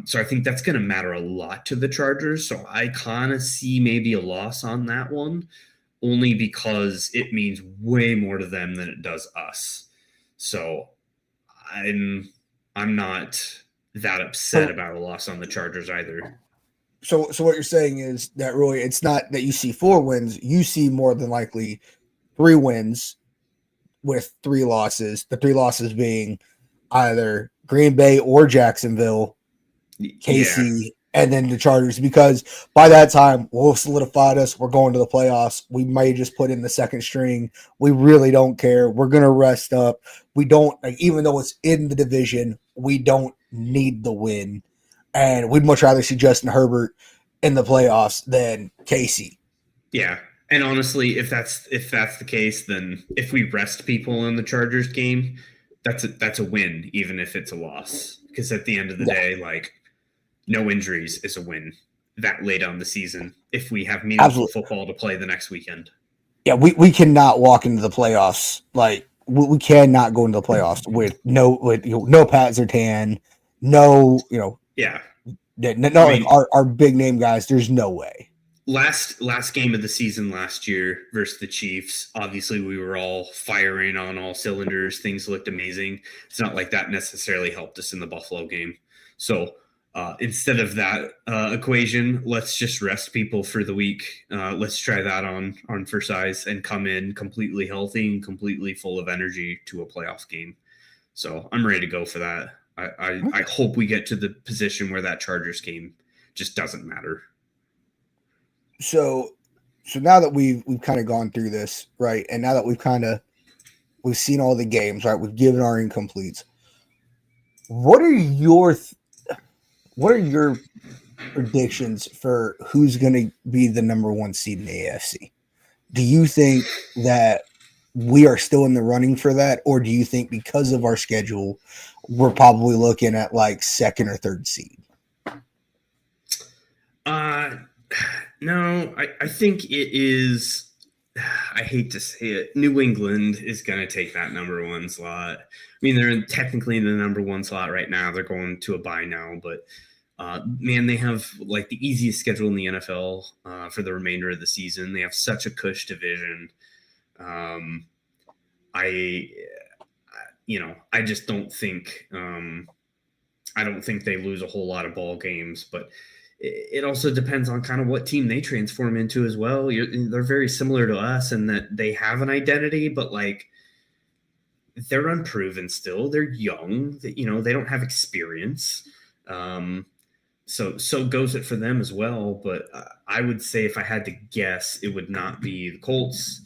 So I think that's going to matter a lot to the Chargers. So I kind of see maybe a loss on that one, only because it means way more to them than it does us. So I'm not that upset about a loss on the Chargers either. So what you're saying is that really it's not that you see 4 wins, you see more than likely 3 wins with 3 losses. The 3 losses being either Green Bay or Jacksonville, KC, and then the Chargers, because by that time we'll have solidified us. We're going to the playoffs. We might just put in the second string. We really don't care. We're going to rest up. We don't, like, even though it's in the division, we don't need the win. And we'd much rather see Justin Herbert in the playoffs than Casey. Yeah. And honestly, if that's the case, then if we rest people in the Chargers game, that's a win, even if it's a loss. Because at the end of the day, like, no injuries is a win that late on the season if we have meaningful football to play the next weekend. Yeah, we cannot walk into the playoffs. Like, we cannot go into the playoffs with no Pat Surtain, no. Yeah. No, I mean, our big name guys, there's no way. Last game of the season last year versus the Chiefs, obviously we were all firing on all cylinders. Things looked amazing. It's not like that necessarily helped us in the Buffalo game. So instead of that equation, let's just rest people for the week. Let's try that on for size and come in completely healthy and completely full of energy to a playoff game. So I'm ready to go for that. I hope we get to the position where that Chargers game just doesn't matter. So now that we've kind of gone through this, right, and now that we've seen all the games, right, we've given our incompletes. What are your predictions for who's going to be the number 1 seed in the AFC? Do you think that we are still in the running for that, or do you think because of our schedule, we're probably looking at like 2nd or 3rd seed? No, I think it is. I hate to say it. New England is going to take that number 1 slot. I mean, they're technically in the number 1 slot right now. They're going to a bye now, but man, they have like the easiest schedule in the NFL for the remainder of the season. They have such a cush division. I just don't think. I don't think they lose a whole lot of ball games, but it also depends on kind of what team they transform into as well. They're very similar to us in that they have an identity, but like they're unproven still. They're young. They don't have experience. So goes it for them as well. But I would say if I had to guess, it would not be the Colts,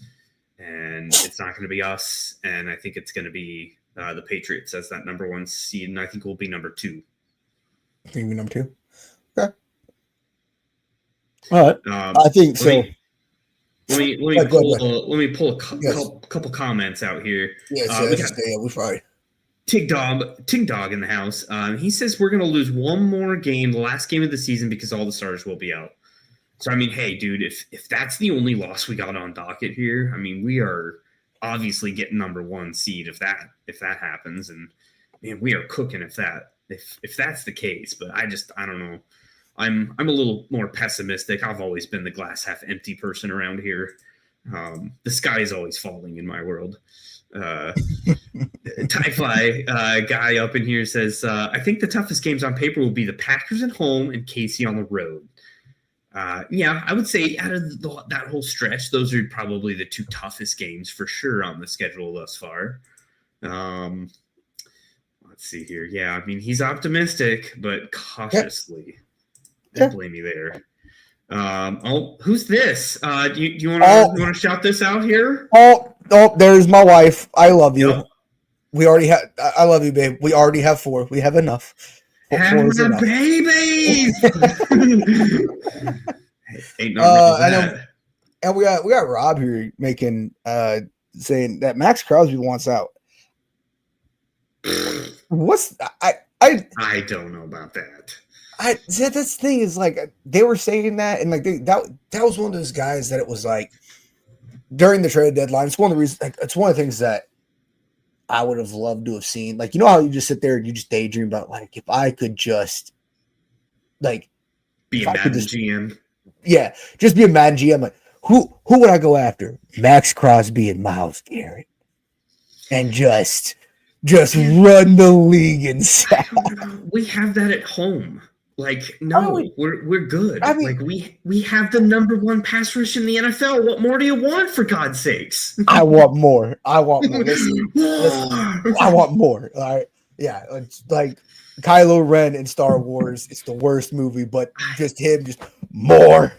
and it's not going to be us. And I think it's going to be the Patriots as that number 1 seed, and I think we'll be number 2. I think we'll be number 2. Okay. All right. I think so. Let me pull a couple comments out here. Yes, we fine. Tig Dog in the house. He says we're going to lose one more game, the last game of the season, because all the stars will be out. So I mean, hey, dude, if that's the only loss we got on docket here, I mean, we are obviously getting number 1 seed if that happens, and man, we are cooking if that's the case. But I don't know. I'm a little more pessimistic. I've always been the glass half empty person around here. The sky is always falling in my world. Tie-Fly guy up in here says, I think the toughest games on paper will be the Packers at home and KC on the road. Yeah, I would say out of that whole stretch, those are probably the 2 toughest games for sure on the schedule thus far. Let's see here. Yeah, I mean, he's optimistic, but cautiously. Don't blame me there. Who's this? Do you want to shout this out here? Oh, there's my wife. I love you. Yep. We already have. I love you, babe. We already have 4. We have enough. Have my babies. Ain't no that. And we got Rob here making saying that Max Crosby wants out. I don't know about that. This thing is like they were saying that, and like that was one of those guys that it was like during the trade deadline. It's one of the reasons. Like, it's one of the things that I would have loved to have seen. Like, you know how you just sit there and you just daydream about, like, if I could just like be a Madden GM. Yeah, just be a Madden GM. Like, who would I go after? Max Crosby and Myles Garrett, and just run the league inside. We have that at home. Like, no, we're good. I mean, like we have the number 1 pass rush in the NFL. What more do you want, for God's sakes? I want more. Listen, I want more. All right. Yeah. It's like Kylo Ren in Star Wars. It's the worst movie, but just him, just more.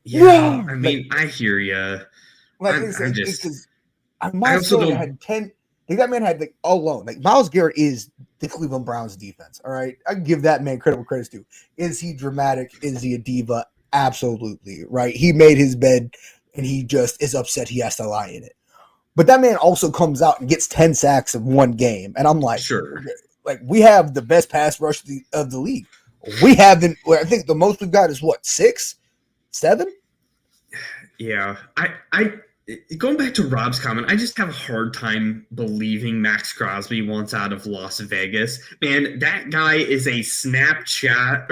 Yeah. I mean, I hear you. Like, Myles Garrett had 10. Like, that man had like all alone. Like, Myles Garrett is the Cleveland Browns defense. All right. I give that man credit due. Is he dramatic? Is he a diva? Absolutely. Right. He made his bed and he just is upset he has to lie in it. But that man also comes out and gets 10 sacks in one game. And I'm like, sure. Like, we have the best pass rush of the league. We haven't, I think the most we've got is what, 6, 7? Yeah. I going back to Rob's comment, I just have a hard time believing Max Crosby wants out of Las Vegas. Man, that guy is a snapshot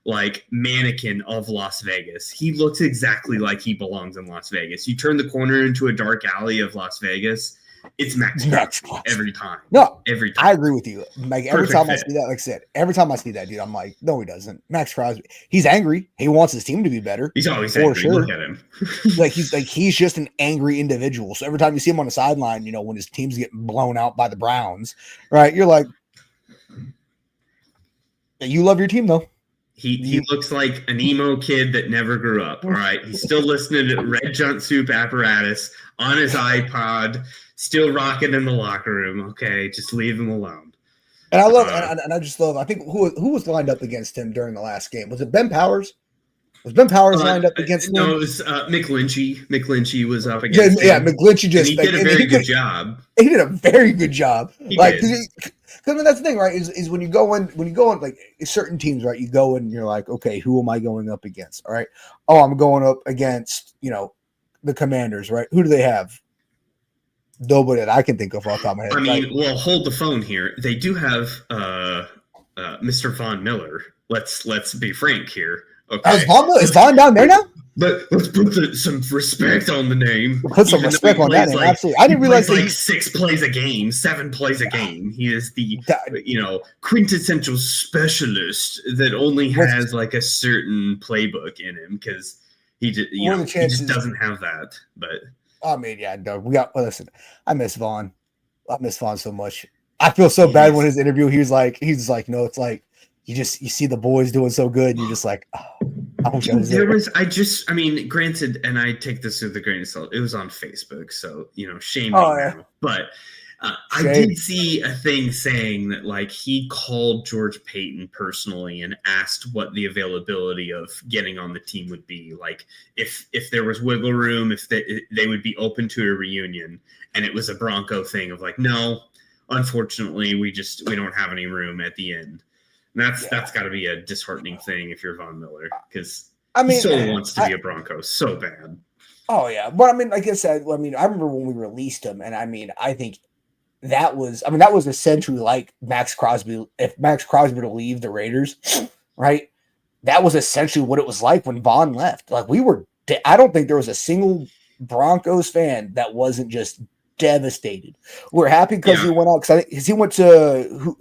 like mannequin of Las Vegas. He looks exactly like he belongs in Las Vegas. You turn the corner into a dark alley of Las Vegas, it's Max Crosby every time. No, every time. I agree with you. Like, every time I see that, like I said, every time I see that dude, I'm like, no, he doesn't. Max Crosby, he's angry. He wants his team to be better. He's always angry. Sure. Look at him. he's just an angry individual. So every time you see him on the sideline, you know, when his team's getting blown out by the Browns, right? You're like, you love your team though. He looks like an emo kid that never grew up. All right, he's still listening to Red Jumpsuit Apparatus on his iPod, still rocking in the locker room. Okay, just leave him alone. And I love, and I just love. I think who was lined up against him during the last game? Was it Ben Powers? Was Ben Powers lined up against him? No, it was McGlinchey. McGlinchey was up against him. Yeah, McGlinchey just and he did a very good job. He did a very good job. Because I mean, that's the thing, right? Is when you go in like certain teams, right? You go in and you're like, okay, who am I going up against? All right. Oh, I'm going up against, the Commanders, right? Who do they have? Nobody that I can think of off the top of my head. I mean, well, hold the phone here. They do have Mr. Von Miller. Let's be frank here. Okay. Is Von down there now? But let's put some respect on the name. Put some respect on that name. Absolutely. I didn't realize that 6 plays a game, 7 plays a game. He is the quintessential specialist that only has like a certain playbook in him because he just doesn't have that. But I mean, yeah, no, listen. I miss Vaughn. I miss Vaughn so much. I feel so bad when his interview. He's like, no, it's like you see the boys doing so good, and you're just like, oh, I wish I was there. I mean, granted, and I take this with a grain of salt. It was on Facebook, so shame me now. But I did see a thing saying that like he called George Payton personally and asked what the availability of getting on the team would be. Like if there was wiggle room, if they would be open to a reunion, and it was a Bronco thing of like, no, unfortunately, we don't have any room at the end. And that's got to be a disheartening thing if you're Von Miller because he so wants to be a Bronco so bad. Oh yeah, but I mean, like I said, I remember when we released him, and I think that was essentially like Max Crosby. If Max Crosby to leave the Raiders, right? That was essentially what it was like when Vaughn left. Like I don't think there was a single Broncos fan that wasn't just devastated. We're happy because he went out because he went to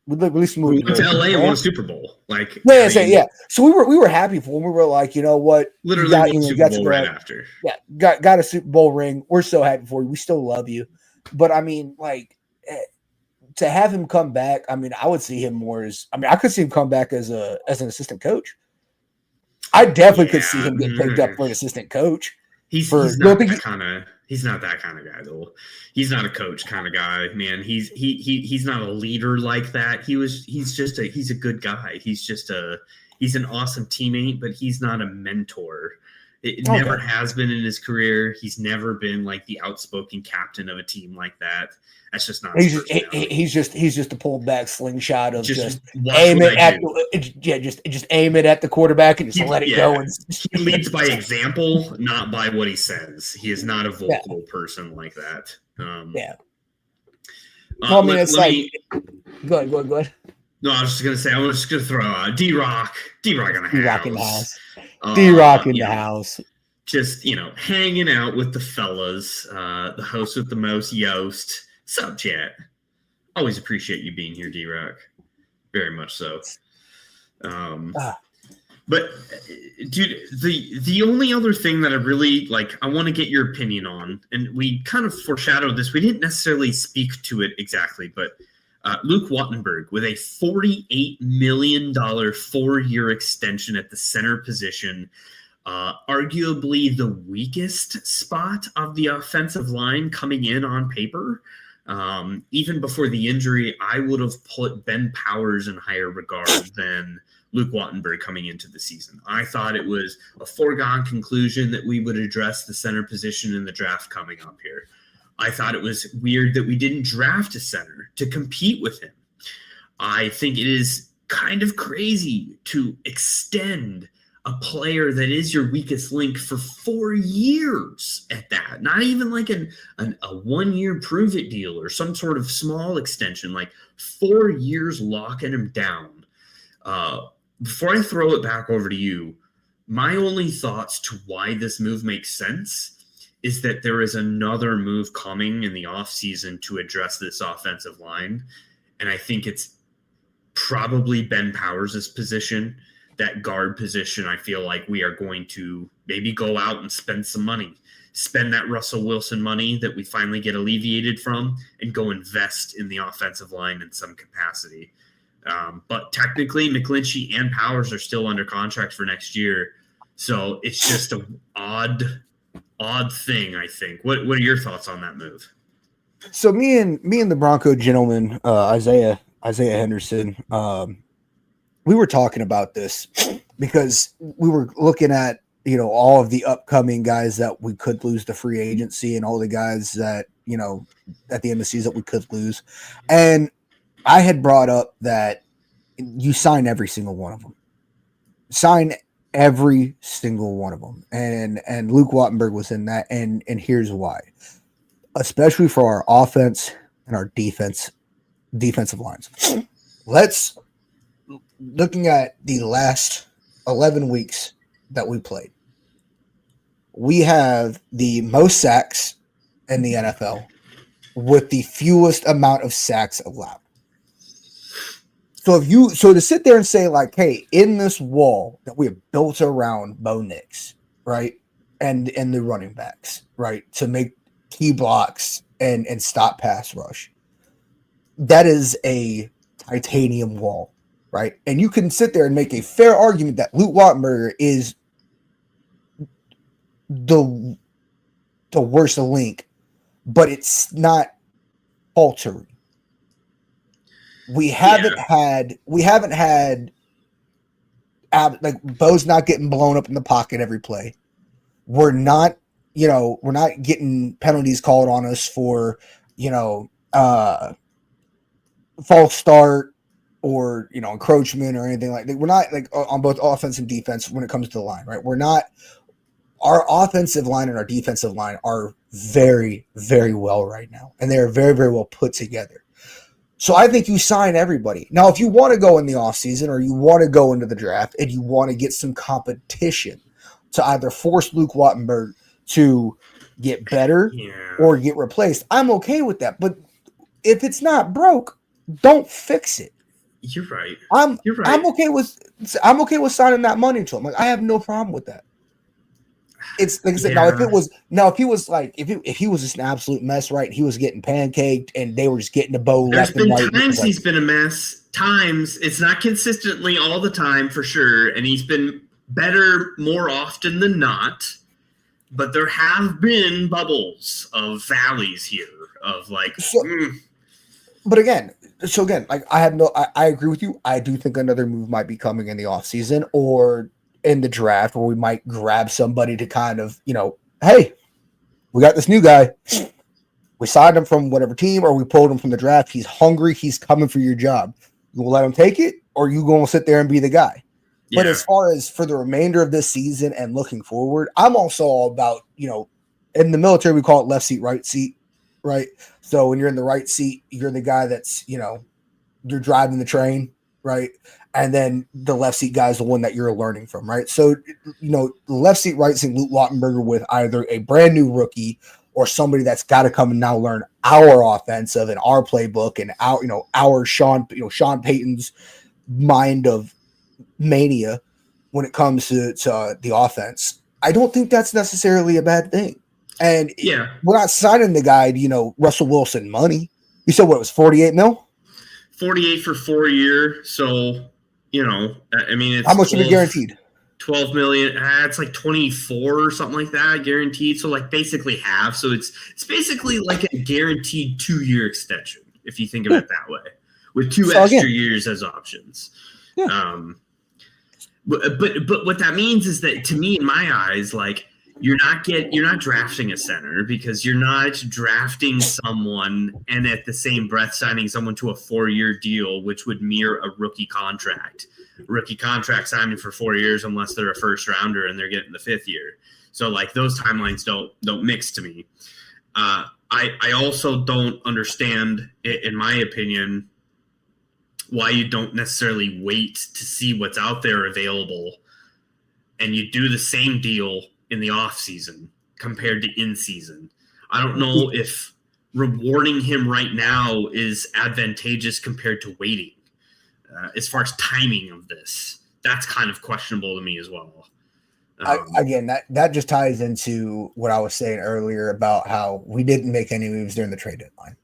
released movie. He went to LA and won a Super Bowl. Like yeah. So we were happy for him. We were like, you know what? Literally won Super Bowl right after. Yeah, got a Super Bowl ring. We're so happy for you. We still love you. But I mean, like to have him come back, I mean, I would see him more as I could see him come back as an assistant coach. I definitely could see him get picked up for an assistant coach. He's not that kind of guy, though. He's not a coach kind of guy, man. He's not a leader like that. He's a good guy. He's an awesome teammate, but he's not a mentor. It never has been in his career. He's never been like the outspoken captain of a team like that. That's just not. He's just a pulled back slingshot of just aim it at just aim it at the quarterback and just let it go. And he leads by example, not by what he says. He is not a vocal person like that. Well, I mean, it's go ahead. No, I was just gonna say I was just gonna throw out D-Rock in the house. D-Rock in the house. Just, hanging out with the fellas, the host with the most, Yost. Sup, chat? Always appreciate you being here, D-Rock. Very much so. But, dude, the only other thing that I really, I want to get your opinion on, and we kind of foreshadowed this. We didn't necessarily speak to it exactly, but Luke Wattenberg with a $48 million 4-year extension at the center position, arguably the weakest spot of the offensive line coming in on paper. Even before the injury, I would have put Ben Powers in higher regard than Luke Wattenberg coming into the season. I thought it was a foregone conclusion that we would address the center position in the draft coming up here. I thought it was weird that we didn't draft a center to compete with him. I think it is kind of crazy to extend a player that is your weakest link for 4 years at that. Not even like a 1-year prove it deal or some sort of small extension, like 4 years locking him down. Before I throw it back over to you, my only thoughts to why this move makes sense is that there is another move coming in the offseason to address this offensive line. And I think it's probably Ben Powers' position, that guard position. I feel like we are going to maybe go out and spend some money, spend that Russell Wilson money that we finally get alleviated from, and go invest in the offensive line in some capacity. But technically, McGlinchey and Powers are still under contract for next year. So it's just an odd thing, I think. What are your thoughts on that move? So me and the Bronco gentleman, Isaiah Henderson, we were talking about this because we were looking at, all of the upcoming guys that we could lose to free agency and all the guys that, at the MSCs that we could lose. And I had brought up that you sign every single one of them. Sign every single one of them. And Luke Wattenberg was in that. And here's why. Especially for our offense and our defensive lines. Looking at the last 11 weeks that we played, we have the most sacks in the NFL with the fewest amount of sacks allowed. So to sit there and say like, hey, in this wall that we have built around Bo Nix, right, and the running backs, right, to make key blocks and stop pass rush, that is a titanium wall, right? And you can sit there and make a fair argument that Luke Wattenberger is the worst link, but it's not faltering. We haven't had like Bo's not getting blown up in the pocket every play. We're not getting penalties called on us for, false start or, encroachment or anything like that. We're not like on both offense and defense when it comes to the line, right? Our offensive line and our defensive line are very, very well right now. And they're very, very well put together. So I think you sign everybody. Now, if you want to go in the offseason or you want to go into the draft and you want to get some competition to either force Luke Wattenberg to get better or get replaced, I'm okay with that. But if it's not broke, don't fix it. You're right. I'm okay with signing that money to him. Like, I have no problem with that. It's like I said. Now, if he was just an absolute mess, right? He was getting pancaked, and they were just getting the bow. There's been times he's been a mess. Times it's not consistently all the time for sure, and he's been better more often than not. But there have been bubbles of valleys here of like. But again, like I agree with you. I do think another move might be coming in the offseason or in the draft where we might grab somebody to kind of, hey, we got this new guy. We signed him from whatever team or we pulled him from the draft. He's hungry. He's coming for your job. You will let him take it or you going to sit there and be the guy. Yeah. But as far as for the remainder of this season and looking forward, I'm also all about, in the military, we call it left seat, right seat, right? So when you're in the right seat, you're the guy that's, you're driving the train, right? And then the left seat guy is the one that you're learning from, right? So, the left seat, right seat, Luke Wattenberger with either a brand new rookie or somebody that's got to come and now learn our offensive and our playbook and our Sean Payton's mind of mania when it comes to the offense. I don't think that's necessarily a bad thing. And we're not signing the guy, Russell Wilson money. You said what, it was 48 mil? 48 for 4 years. So, I mean, it's how much of it guaranteed? 12 million. It's like 24 or something like that guaranteed. So like basically half. So it's basically like a guaranteed 2-year extension, if you think of it that way, with two extra years as options. Yeah. But what that means is that, to me, in my eyes, like, you're not drafting a center because you're not drafting someone and at the same breath signing someone to a 4-year deal, which would mirror a rookie contract. Rookie contract signing for 4 years unless they're a first rounder and they're getting the 5th year. So like those timelines don't mix to me. I also don't understand, in my opinion, why you don't necessarily wait to see what's out there available and you do the same deal in the off season compared to in season. I don't know if rewarding him right now is advantageous compared to waiting. As far as timing of this, that's kind of questionable to me as well. Again, that just ties into what I was saying earlier about how we didn't make any moves during the trade deadline.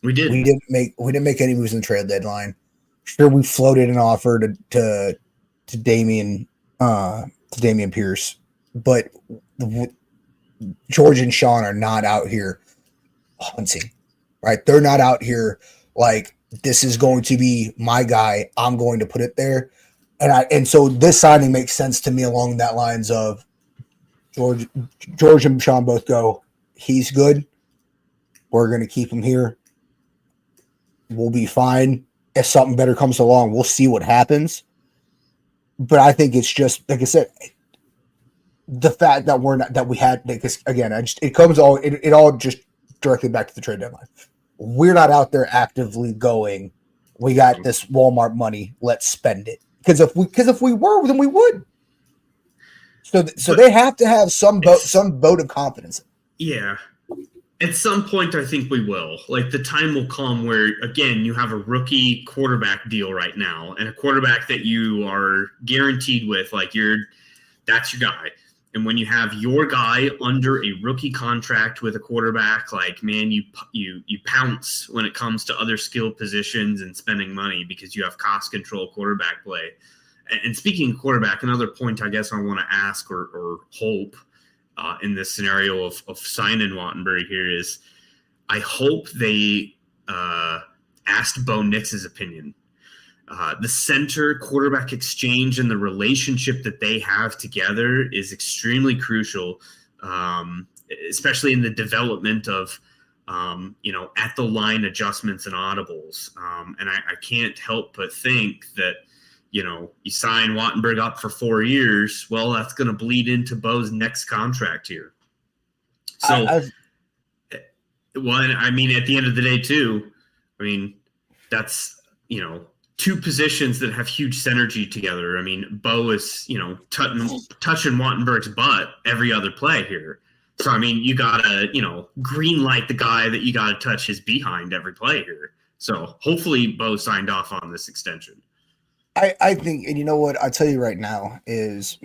We didn't. We didn't make any moves in the trade deadline. Sure, we floated an offer to Damian Pierce, but George and Sean are not out here hunting, right? They're not out here like this is going to be my guy. I'm going to put it there, and so this signing makes sense to me along that lines of George and Sean both go. He's good. We're going to keep him here. We'll be fine. If something better comes along, we'll see what happens. But I think it's just like I said, the fact that we had because again, it all just directly back to the trade deadline. We're not out there actively going, we got this Walmart money, let's spend it. Because if we were, then we would. So they have to have some vote of confidence. Yeah. At some point, I think we will. Like, the time will come where, again, you have a rookie quarterback deal right now, and a quarterback that you are guaranteed with, like, that's your guy. And when you have your guy under a rookie contract with a quarterback, like, man, you pounce when it comes to other skilled positions and spending money because you have cost control quarterback play. And speaking of quarterback, another point I guess I want to ask or hope in this scenario of signing Wattenberg here is I hope they asked Bo Nix's opinion. The center quarterback exchange and the relationship that they have together is extremely crucial, especially in the development of, at the line adjustments and audibles. And I can't help but think that, you sign Wattenberg up for 4 years. Well, that's going to bleed into Bo's next contract here. So, at the end of the day, too, that's, two positions that have huge synergy together. Bo is, touching Wattenberg's butt every other play here. So, you got to, green light the guy that you got to touch his behind every play here. So, hopefully, Bo signed off on this extension. I think, and you know what, I'll tell you right now is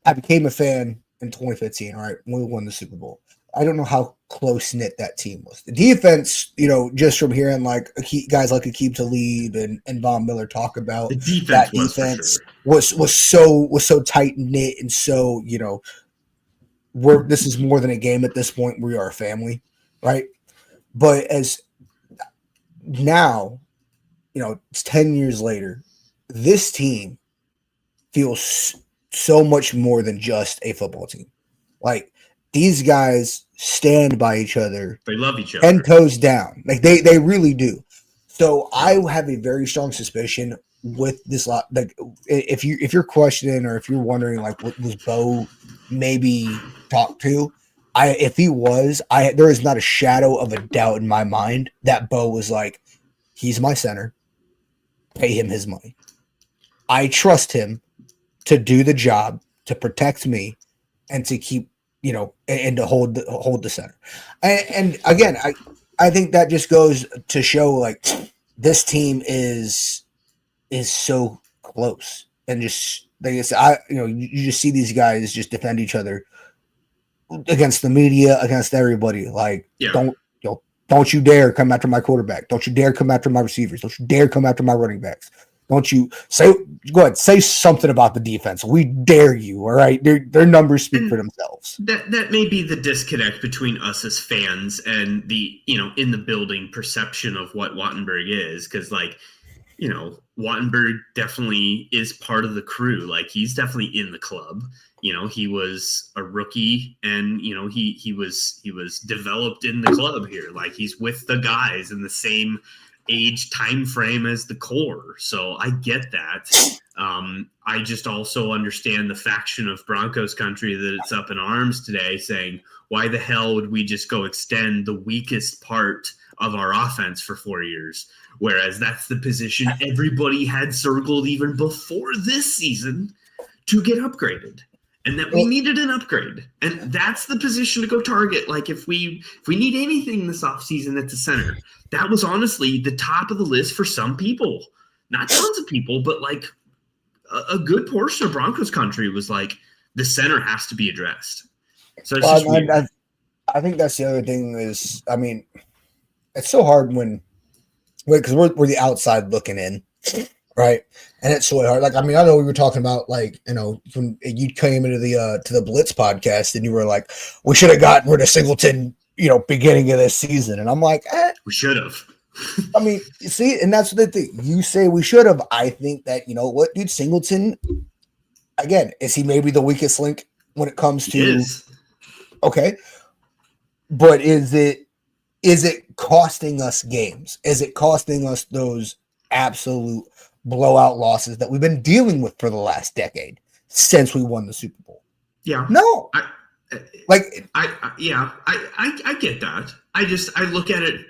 I became a fan in 2015, right, when we won the Super Bowl. I don't know how close-knit that team was. The defense, just from hearing like guys like Aqib Talib and Von Miller talk about that defense was so tight-knit and so, this is more than a game at this point. We are a family, right? But as now, it's 10 years later, this team feels so much more than just a football team. Like, these guys stand by each other. They love each other. 10 toes down. Like, they really do. So I have a very strong suspicion with this lot. Like, if you're questioning or if you're wondering, like, what was Bo maybe talked to? If he was, there is not a shadow of a doubt in my mind that Bo was like, he's my center. Pay him his money. I trust him to do the job, to protect me, and to keep, and to hold the center. And again, I think that just goes to show like this team is so close, and just like I said, you just see these guys just defend each other against the media, against everybody. Like, don't you dare come after my quarterback. Don't you dare come after my receivers. Don't you dare come after my running backs. Don't you go ahead, say something about the defense. We dare you, all right? Their numbers speak for themselves. That may be the disconnect between us as fans and the, in the building perception of what Wattenberg is. Because, Wattenberg definitely is part of the crew. Like, he's definitely in the club. He was a rookie and, he was developed in the club here. Like, he's with the guys in the same age time frame as the core. So I get that. I just also understand the faction of Broncos country that it's up in arms today saying, why the hell would we just go extend the weakest part of our offense for 4 years? Whereas that's the position everybody had circled even before this season to get upgraded. And that we needed an upgrade. And that's the position to go target. Like, if we need anything this offseason at the center, that was honestly the top of the list for some people. Not tons of people, but like a good portion of Broncos country was like, the center has to be addressed. So it's I think that's the other thing is, it's so hard when because we're the outside looking in, right? And it's really hard. Like, I mean, I know we were talking about, like, you know, when you came into the to the Blitz podcast and you were like, we should have gotten rid of Singleton, you know, beginning of this season. And I'm like, We should have. I mean, you see, and that's the thing. You say we should have. I think that, you know what, dude, Singleton, again, is he maybe the weakest link when it comes to okay. But is it costing us games? Is it costing us those absolute blowout losses that we've been dealing with for the last decade since we won the Super Bowl? Yeah. No. I get that. I look at it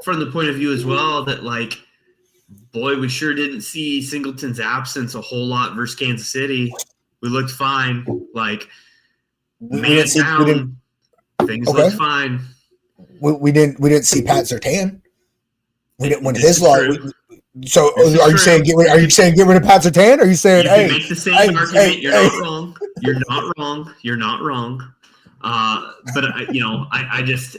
from the point of view as well that, like, boy, we sure didn't see Singleton's absence a whole lot versus Kansas City. We looked fine. Like, man down, things looked fine. We didn't see Pat Surtain. We didn't win his law. So are you saying get rid of Pat Surtain? Or are you saying, you make the same argument? You're not wrong. You're not wrong. You're not wrong. But I just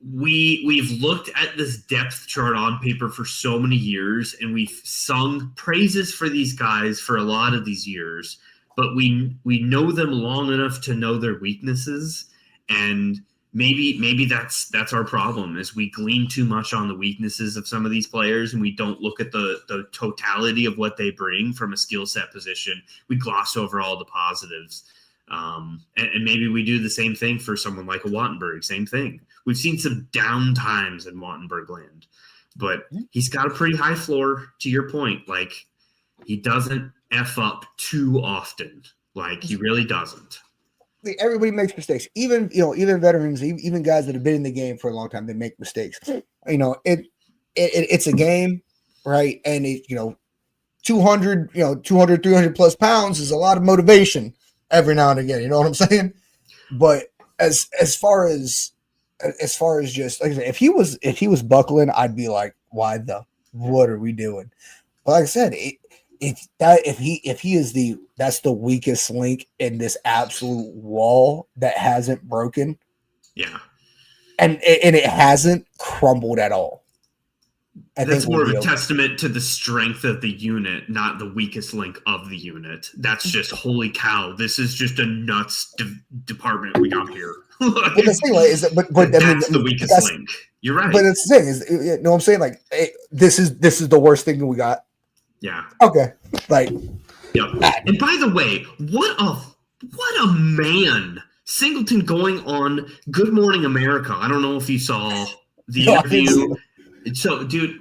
we've looked at this depth chart on paper for so many years, and we've sung praises for these guys for a lot of these years. But we know them long enough to know their weaknesses, and maybe that's our problem, is we glean too much on the weaknesses of some of these players, and we don't look at the totality of what they bring from a skill set position. We gloss over all the positives. And maybe we do the same thing for someone like a Wattenberg. Same thing. We've seen some down times in Wattenberg land, but he's got a pretty high floor, to your point. Like, he doesn't F up too often. Like, he really doesn't. Everybody makes mistakes. Even veterans, even guys that have been in the game for a long time, they make mistakes. You know, it's a game, right? And 200, 300 plus pounds is a lot of motivation every now and again. You know what I'm saying? But as far as just, like I said, if he was buckling, I'd be like, what are we doing? But like I said, if he is that's the weakest link in this absolute wall that hasn't broken. Yeah. And it hasn't crumbled at all. That's more of a testament to the strength of the unit, not the weakest link of the unit. That's just, holy cow, this is just a nuts department we got here. But the thing is that, but that's the weakest link. You're right. But it's the thing is, you know what I'm saying? Like, this is the worst thing that we got. Yeah. Okay. Like. Yep. And by the way, what a man! Singleton going on Good Morning America. I don't know if you saw the interview. So, dude,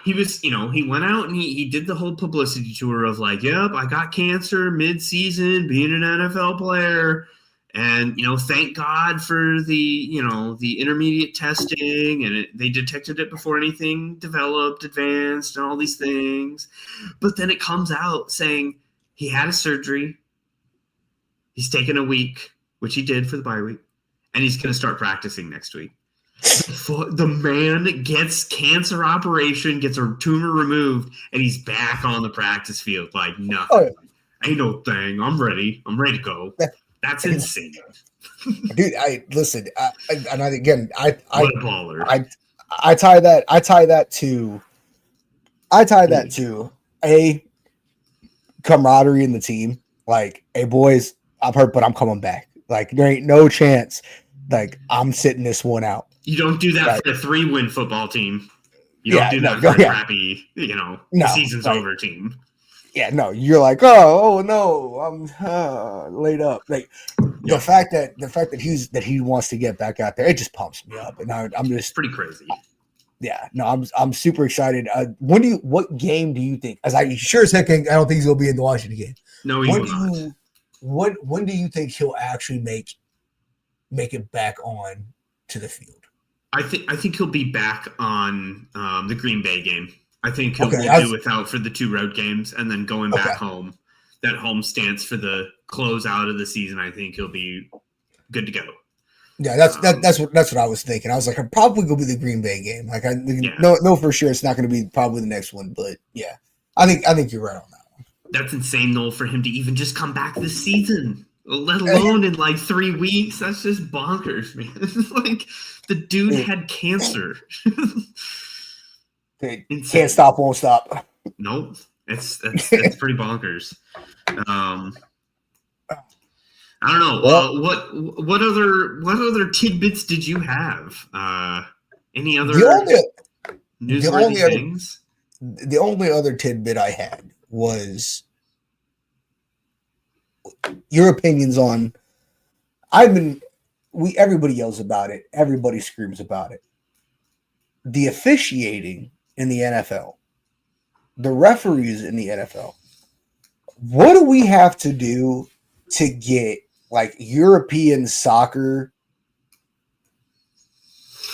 he was, he went out and he did the whole publicity tour of like, yep, I got cancer mid-season, being an NFL player. And, thank God for the intermediate testing, and they detected it before anything developed, advanced, and all these things. But then it comes out saying he had a surgery. He's taken a week, which he did for the bye week, and he's going to start practicing next week. The man gets cancer operation, gets a tumor removed, and he's back on the practice field like nothing. Oh, yeah. Ain't no thing. I'm ready. I'm ready to go. That's insane. Dude, what a baller. I tie that to a camaraderie in the team. Like, hey boys, I'm hurt, but I'm coming back. Like, there ain't no chance. Like, I'm sitting this one out. You don't do that for a 3-win football team. You don't do that for a crappy, season's over team. Yeah, no, you're like, oh no, I'm laid up. Like, the fact that he wants to get back out there, it just pumps me up, and I'm just pretty crazy. Yeah, no, I'm super excited. What game do you think? As I sure as heck, I don't think he's gonna be in the Washington game. No, he will not. When do you think he'll actually make it back on to the field? I think he'll be back on the Green Bay game. I think he'll do without for the 2 road games, and then going back home. That home stance for the closeout of the season, I think he'll be good to go. Yeah, that's what I was thinking. I was like, I'm probably gonna be the Green Bay game. Like, no, for sure it's not gonna be probably the next one, but yeah, I think you're right on that one. That's insane though, for him to even just come back this season, let alone in like 3 weeks. That's just bonkers, man. Like, the dude had cancer. They Insane. can't stop, won't stop. Nope. It's pretty bonkers. I don't know. Well, What other tidbits did you have? Any other newsworthy things? The only other tidbit I had was your opinions on. Everybody yells about it. Everybody screams about it. The officiating in the NFL, the referees in the NFL. What do we have to do to get like European soccer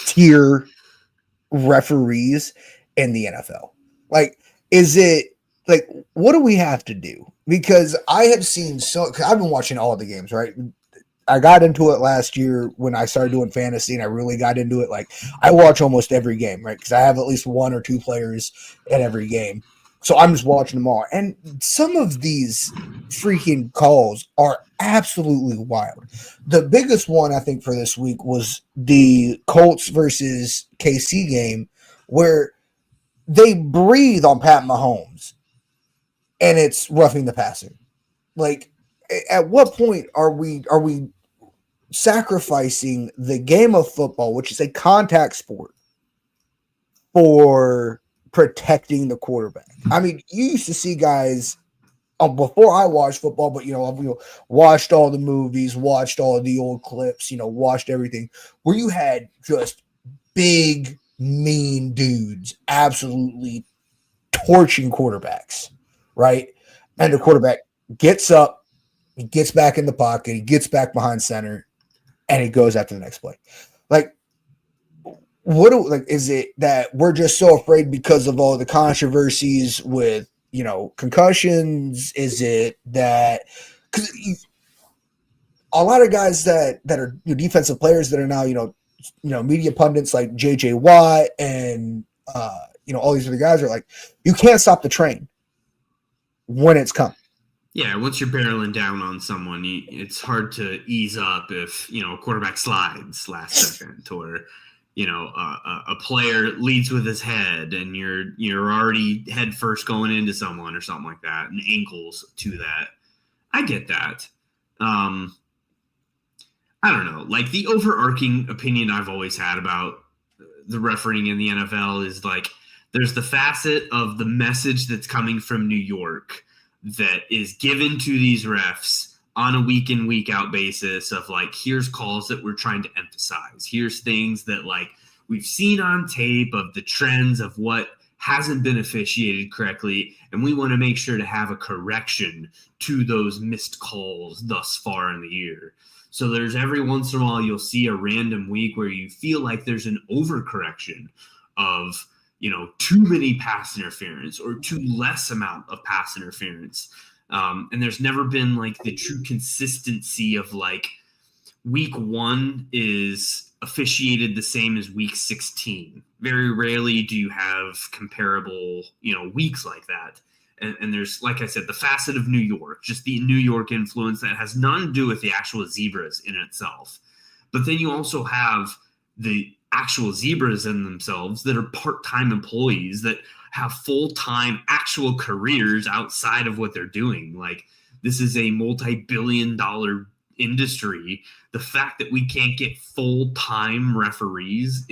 tier referees in the NFL? Like, is it like, what do we have to do? Because I have seen I've been watching all the games, right? I got into it last year when I started doing fantasy, and I really got into it. Like, I watch almost every game, right? Because I have at least one or two players at every game. So I'm just watching them all. And some of these freaking calls are absolutely wild. The biggest one, I think, for this week was the Colts versus KC game, where they breathe on Pat Mahomes, and it's roughing the passer. Like, at what point are we sacrificing the game of football, which is a contact sport, for protecting the quarterback? I mean, you used to see guys before I watched football, but watched all the movies, watched all the old clips, watched everything, where you had just big, mean dudes absolutely torching quarterbacks, right? And the quarterback gets up, he gets back in the pocket, he gets back behind center, and he goes after the next play. Like, is it that we're just so afraid because of all the controversies with, concussions? Is it that because a lot of guys that are defensive players that are now, media pundits like JJ Watt and, all these other guys are like, you can't stop the train when it's come. Yeah, once you're barreling down on someone, it's hard to ease up if, a quarterback slides last second, or, a player leads with his head and you're already head first going into someone or something like that, and ankles to that. I get that. I don't know. Like, the overarching opinion I've always had about the refereeing in the NFL is like, there's the facet of the message that's coming from New York that is given to these refs on a week in, week out basis of like, here's calls that we're trying to emphasize. Here's things that like we've seen on tape of the trends of what hasn't been officiated correctly. And we want to make sure to have a correction to those missed calls thus far in the year. So there's every once in a while, you'll see a random week where you feel like there's an overcorrection of, too many pass interference or too less amount of pass interference. And there's never been like the true consistency of like week 1 is officiated the same as week 16. Very rarely do you have comparable, weeks like that. And there's, like I said, the facet of New York, just the New York influence that has nothing to do with the actual zebras in itself. But then you also have the actual zebras in themselves that are part-time employees that have full-time actual careers outside of what they're doing. Like, this is a multi-billion-dollar industry. The fact that we can't get full-time referees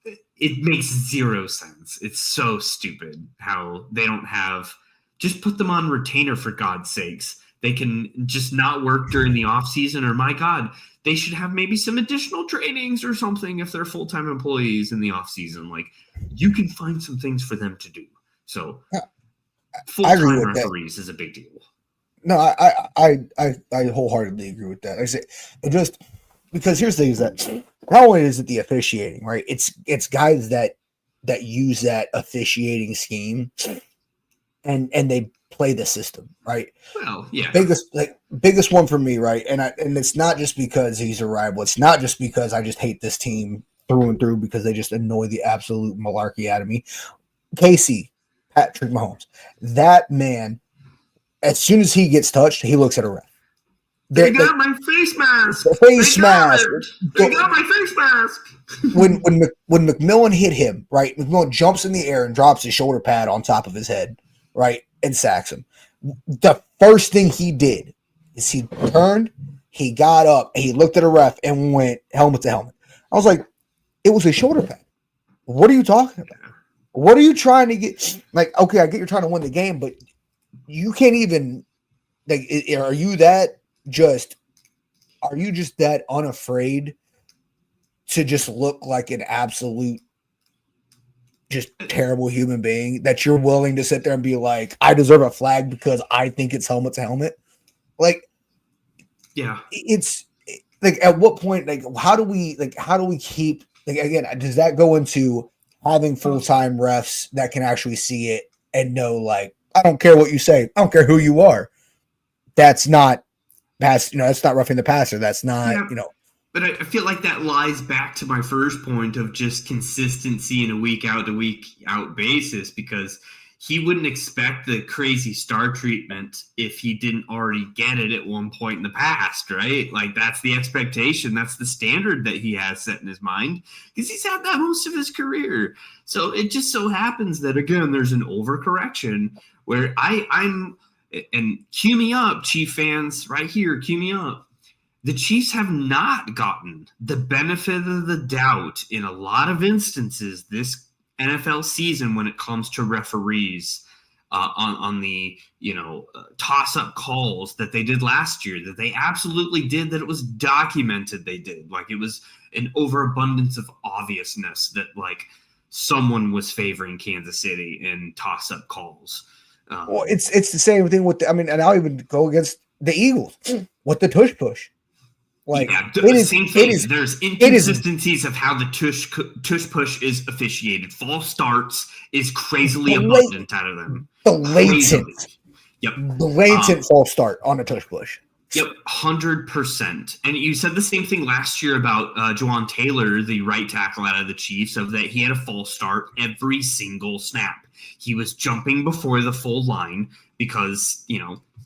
it makes zero sense. It's so stupid how they don't have, just put them on retainer for God's sakes. They can just not work during the off season, or my God, they should have maybe some additional trainings or something if they're full-time employees in the off season. Like, you can find some things for them to do. So full-time referees is a big deal. No, I wholeheartedly agree with that. I say it just because here's the thing is that not only is it the officiating, right? It's guys that use that officiating scheme and they play the system, right? Well, yeah. Biggest one for me, right? And it's not just because he's a rival. It's not just because I just hate this team through and through because they just annoy the absolute malarkey out of me. KC, Patrick Mahomes, that man, as soon as he gets touched, he looks at a ref. They got my face mask. Face mask. They got my face mask. when McMillan hit him, right? McMillan jumps in the air and drops his shoulder pad on top of his head, right, and sacks him. The first thing he did is he turned, he got up, and he looked at a ref and went helmet to helmet. I was like, it was a shoulder pad. What are you talking about? What are you trying to get? Like, okay, I get you're trying to win the game, but you can't even. Like, are you just that unafraid to just look like an absolute, just terrible human being that you're willing to sit there and be like, I deserve a flag because I think it's helmet to helmet? Like, Yeah, it's like, at what point, like, how do we keep, like, again, does that go into having full-time refs that can actually see it and know, like, I don't care what you say, I don't care who you are. That's not that's not roughing the passer. That's not, But I feel like that lies back to my first point of just consistency in a week out to week out basis, because he wouldn't expect the crazy star treatment if he didn't already get it at one point in the past, right? Like, that's the expectation. That's the standard that he has set in his mind, because he's had that most of his career. So it just so happens that, again, there's an overcorrection where I'm and cue me up, Chief fans, right here, cue me up. The Chiefs have not gotten the benefit of the doubt in a lot of instances this NFL season when it comes to referees on the toss-up calls that they did last year, that they absolutely did, that it was documented they did. Like, it was an overabundance of obviousness that, like, someone was favoring Kansas City in toss-up calls. Well, it's the same thing with and I'll even go against the Eagles with the tush push. Like, the same thing. There's inconsistencies of how the tush push is officiated. False starts is crazily abundant out of them. Blatant false start on a tush push. Yep, 100%. And you said the same thing last year about Juwan Taylor, the right tackle out of the Chiefs, of that he had a false start every single snap. He was jumping before the full line because,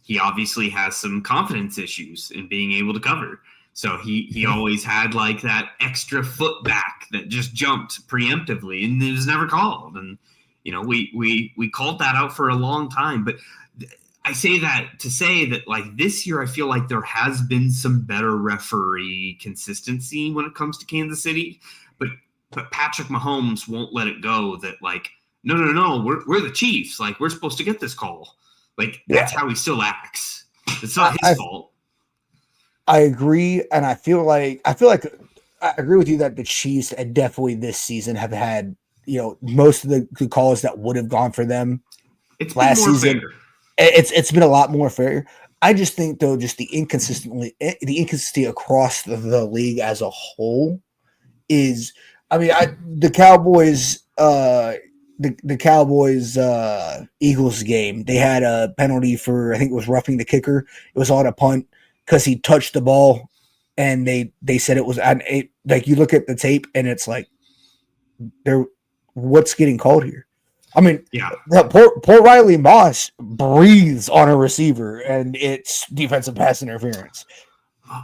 he obviously has some confidence issues in being able to cover. So he always had, like, that extra foot back that just jumped preemptively, and it was never called. And, we called that out for a long time. But I say that to say that, like, this year I feel like there has been some better referee consistency when it comes to Kansas City. But Patrick Mahomes won't let it go that, like, no, we're the Chiefs. Like, we're supposed to get this call. Like, that's how he still acts. It's not his fault. I agree, and I feel like I agree with you that the Chiefs definitely this season have had, most of the calls that would have gone for them last season. Fair. It's been a lot more fair. I just think, though, just the inconsistency across the league as a whole is, the Cowboys. The Cowboys Eagles game, they had a penalty for, I think it was roughing the kicker. It was on a punt because he touched the ball, and they said it was like, you look at the tape and it's like, what's getting called here? Poor Riley Moss breathes on a receiver, and it's defensive pass interference.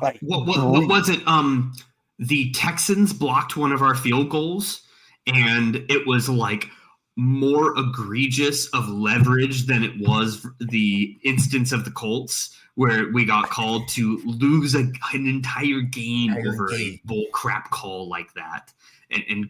Like, what was it? The Texans blocked one of our field goals, and it was like more egregious of leverage than it was the instance of the Colts, where we got called to lose an entire game over a bull crap call like that. And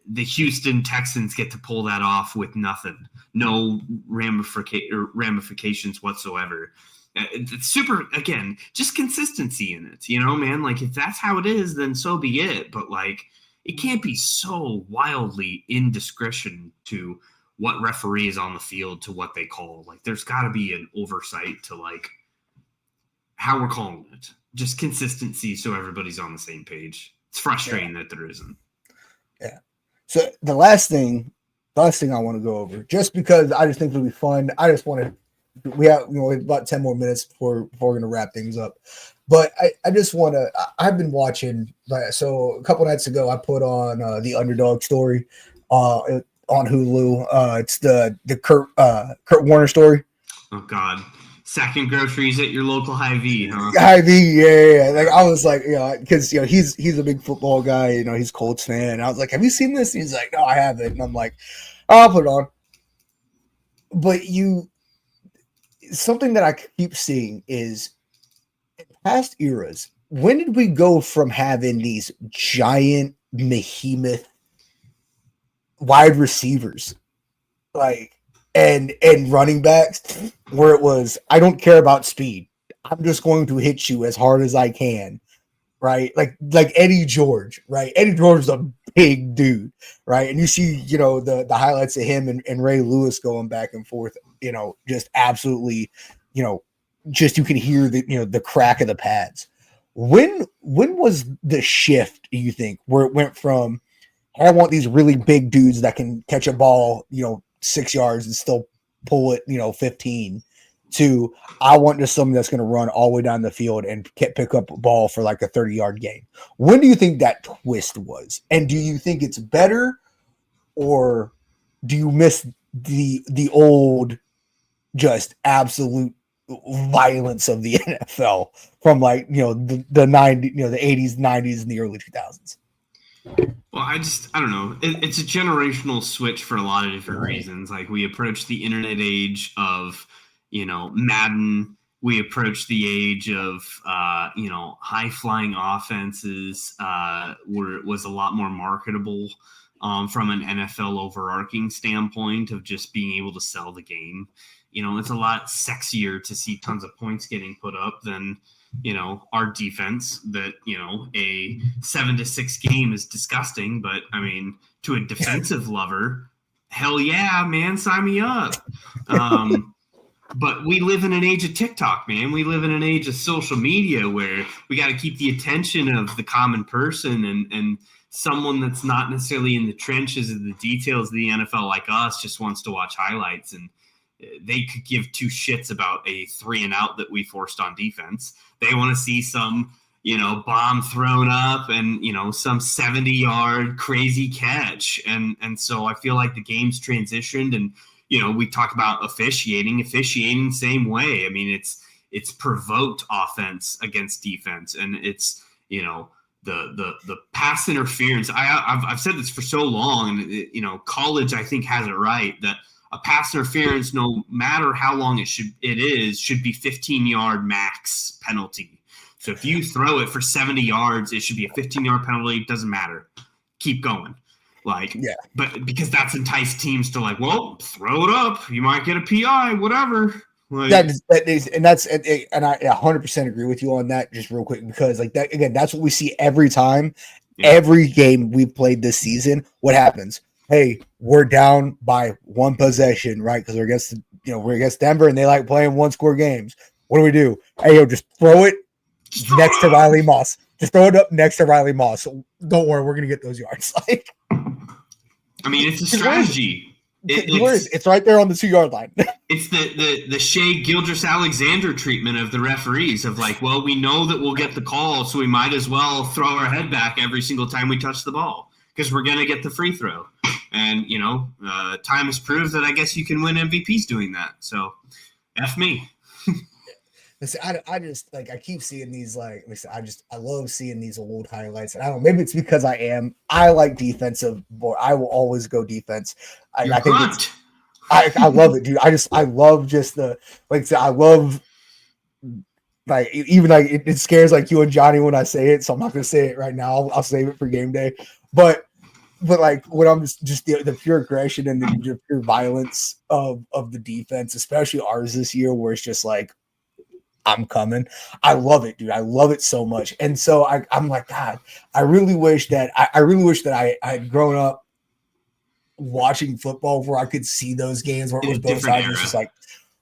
the Houston Texans get to pull that off with nothing, no ramifications whatsoever. It's super, again, just consistency in it, man. Like, if that's how it is, then so be it. But, like, it can't be so wildly indiscretion to what referee is on the field to what they call. Like, there's got to be an oversight to, like, how we're calling it. Just consistency so everybody's on the same page. It's frustrating that there isn't. Yeah. So the last thing I want to go over, just because I just think it'll be fun. I just want to. We have about 10 more minutes before we're going to wrap things up. But I just want to. I've been watching. So a couple nights ago, I put on the Underdog story on Hulu. It's the Kurt Warner story. Oh God. Sacking groceries at your local Hy-Vee, huh? Hy-Vee, yeah. Like I was like, because he's a big football guy. He's a Colts fan. And I was like, have you seen this? And he's like, no, I haven't. And I'm like, I'll put it on. But something that I keep seeing is in past eras. When did we go from having these giant behemoth wide receivers, like and running backs, where it was, I don't care about speed. I'm just going to hit you as hard as I can, right? Like Eddie George, right? Eddie George is a big dude, right? And you see, the highlights of him and Ray Lewis going back and forth, just absolutely, just you can hear the crack of the pads. When was the shift, do you think, where it went from, I want these really big dudes that can catch a ball, 6 yards and still pull it, 15, to I want just something that's going to run all the way down the field and pick up a ball for like a 30-yard gain? When do you think that twist was? And do you think it's better, or do you miss the old just absolute violence of the NFL from the 90s, the 80s, 90s, and the early 2000s? Well, I don't know. It's a generational switch for a lot of different reasons. Like, we approach the internet age of, Madden. We approach the age of, high flying offenses was a lot more marketable from an NFL overarching standpoint of just being able to sell the game. It's a lot sexier to see tons of points getting put up than, our defense. That, a 7-6 game is disgusting, but I mean, to a defensive lover, hell yeah, man, sign me up. But we live in an age of TikTok, man. We live in an age of social media where we got to keep the attention of the common person and someone that's not necessarily in the trenches of the details of the NFL like us just wants to watch highlights, and they could give two shits about a 3-and-out that we forced on defense. They want to see some, bomb thrown up and, some 70-yard crazy catch. And so I feel like the game's transitioned, and, we talk about officiating same way. I mean, it's provoked offense against defense, and it's, the pass interference. I've said this for so long, and college, I think, has it right that a pass interference, no matter how long it should be 15-yard max penalty. So if you throw it for 70 yards, it should be a 15-yard penalty. It doesn't matter. Keep going. But because that's enticed teams to well, throw it up. You might get a PI, whatever. That is, and I 100% agree with you on that. Just real quick, because that again, that's what we see every time, every game we've played this season. What happens? Hey, we're down by one possession, right? Because we're against Denver, and they like playing 1-score games. What do? Hey, just throw it next to Riley Moss. Just throw it up next to Riley Moss. So don't worry, we're gonna get those yards. I mean, it's a strategy. It's right there on the 2-yard line. It's the Shea Gildress-Alexander treatment of the referees of well, we know that we'll get the call, so we might as well throw our head back every single time we touch the ball because we're going to get the free throw. And, time has proved that I guess you can win MVPs doing that. So, F me. Listen, I just I keep seeing these I love seeing these old highlights, and I don't know, maybe it's because I like defensive, but I will always go defense. I think I love it, dude. I love just I love even it scares you and Johnny when I say it, so I'm not gonna say it right now. I'll save it for game day. But when I'm just the pure aggression and the pure violence of the defense, especially ours this year, where it's just I'm coming. I love it, dude. I love it so much. And so I'm like, God, I really wish that I had grown up watching football where I could see those games where it was both sides. It's just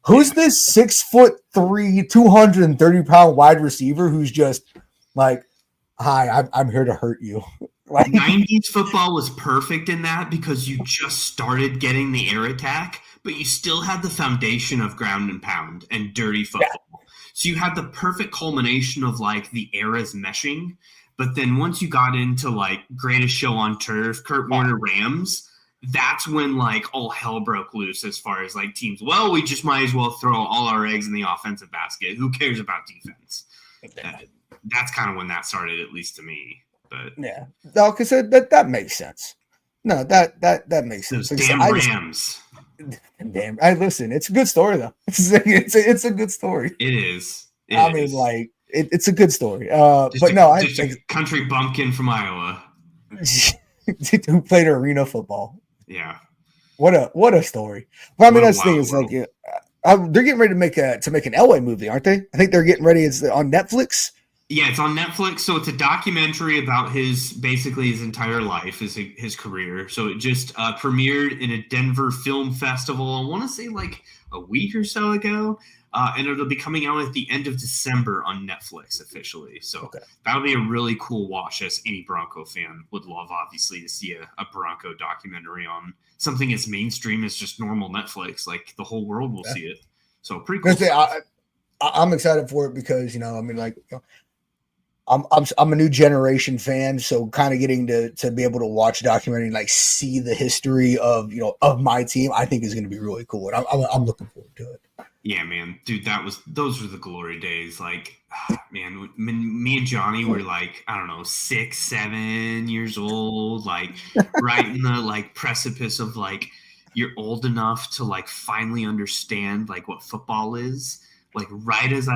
who's this 6'3", 230-pound wide receiver who's just hi, I'm here to hurt you. 90s football was perfect in that because you just started getting the air attack, but you still had the foundation of ground and pound and dirty football. Yeah. So you had the perfect culmination of the eras meshing. But then once you got into Greatest Show on Turf, Kurt Warner Rams, that's when like all hell broke loose as far as like teams. Well, we just might as well throw all our eggs in the offensive basket. Who cares about defense? That's kind of when that started, at least to me. But yeah, no, because that makes sense. No, that makes sense. Those damn Rams. Damn, I listen. It's a good story though. It's a good story. It is. I mean, like it's a good story. But no, just a country bumpkin from Iowa who played arena football. Yeah. What a story. Well, I mean, that's the thing is like they're getting ready to make an Elway movie, aren't they? I think they're getting ready. It's on Netflix. Yeah, it's on Netflix. So it's a documentary about his entire life, his career. So it just premiered in a Denver film festival. I want to say like a week or so ago. And it'll be coming out at the end of December on Netflix officially. So that'll be a really cool watch, as any Bronco fan would love, obviously, to see a Bronco documentary on something as mainstream as just normal Netflix. Like the whole world will see it. So pretty cool. I'm excited for it because, I mean, like, I'm a new generation fan, so kind of getting to be able to watch a documentary and like see the history of of my team, I think is going to be really cool, and I'm looking forward to it. Yeah, man, dude, those were the glory days. Like, man, me and Johnny were like, I don't know, 6, 7 years old, like right in the like precipice of like you're old enough to like finally understand like what football is. Like right as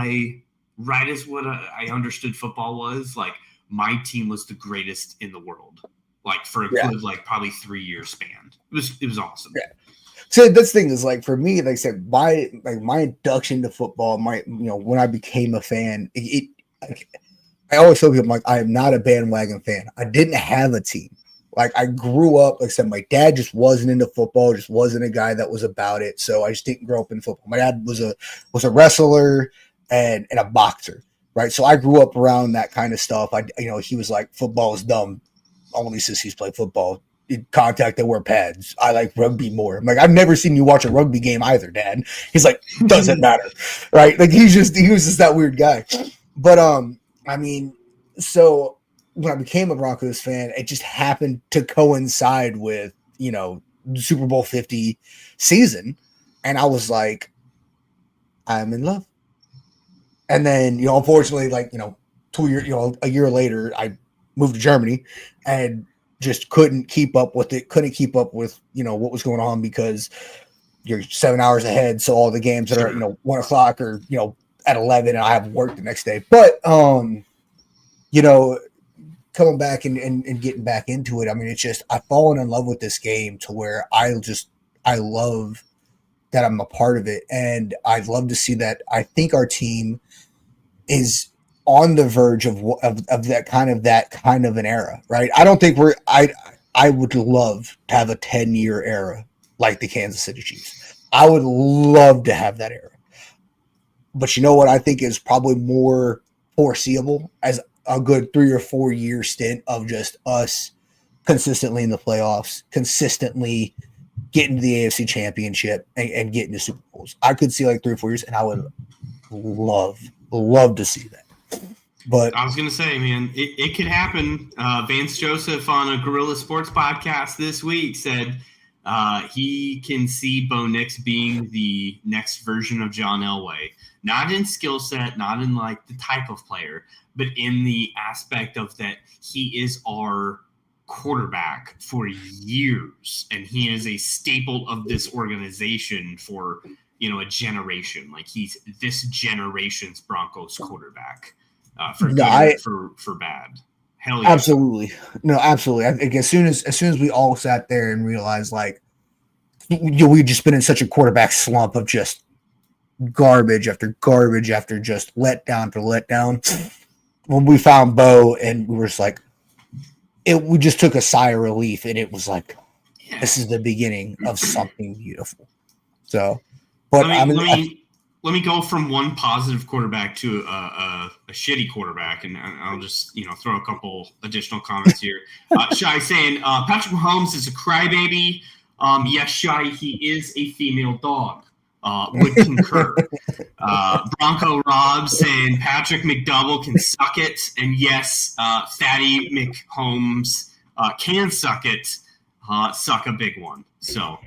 what I understood football was, like my team was the greatest in the world, like for a good like probably 3-year span. It was awesome. Yeah. So this thing is like for me, like I said, my induction to football, when I became a fan, I always tell people, like, I am not a bandwagon fan. I didn't have a team. Like I grew up, like I said, my dad just wasn't into football, just wasn't a guy that was about it. So I just didn't grow up in football. My dad was a wrestler and a boxer, right? So I grew up around that kind of stuff. He was like, football is dumb. Only sissies play football. Contact that wear pads. I like rugby more. I'm like, I've never seen you watch a rugby game either, Dad. He's like, doesn't matter, right? Like he was just that weird guy. But I mean, so when I became a Broncos fan, it just happened to coincide with Super Bowl 50 season, and I was like, I'm in love. And then unfortunately, like a year later, I moved to Germany and just couldn't keep up with it. Couldn't keep up with what was going on because you're 7 hours ahead. So all the games that are 1 o'clock or at 11, and I have work the next day. But coming back and getting back into it, I mean, it's just I've fallen in love with this game to where I love that I'm a part of it, and I'd love to see that. I think our team is on the verge of that kind of an era, right? I don't think I would love to have a 10-year era like the Kansas City Chiefs. I would love to have that era. But you know what I think is probably more foreseeable as a good 3 or 4 year stint of just us consistently in the playoffs, consistently getting to the AFC Championship and getting to Super Bowls. I could see like 3 or 4 years, and I would love to see that. But I was going to say, man, it could happen. Vance Joseph on a Gorilla Sports podcast this week said he can see Bo Nix being the next version of John Elway. Not in skill set, not in like the type of player, but in the aspect of that he is our quarterback for years, and he is a staple of this organization for a generation. Like he's this generation's Broncos quarterback. For good, for bad. Hell yeah. Absolutely. No, absolutely. I think as soon as we all sat there and realized like we've just been in such a quarterback slump of just garbage after garbage after just letdown after letdown. When we found Bo and we were just like we just took a sigh of relief, and it was like this is the beginning of something beautiful. So but let me go from one positive quarterback to a shitty quarterback, and I'll just throw a couple additional comments here. Shai saying Patrick Mahomes is a crybaby. Yes, Shai, he is a female dog. Would concur. Bronco Rob saying Patrick McDouble can suck it, and yes, Fatty McHolmes can suck it. suck a big one. So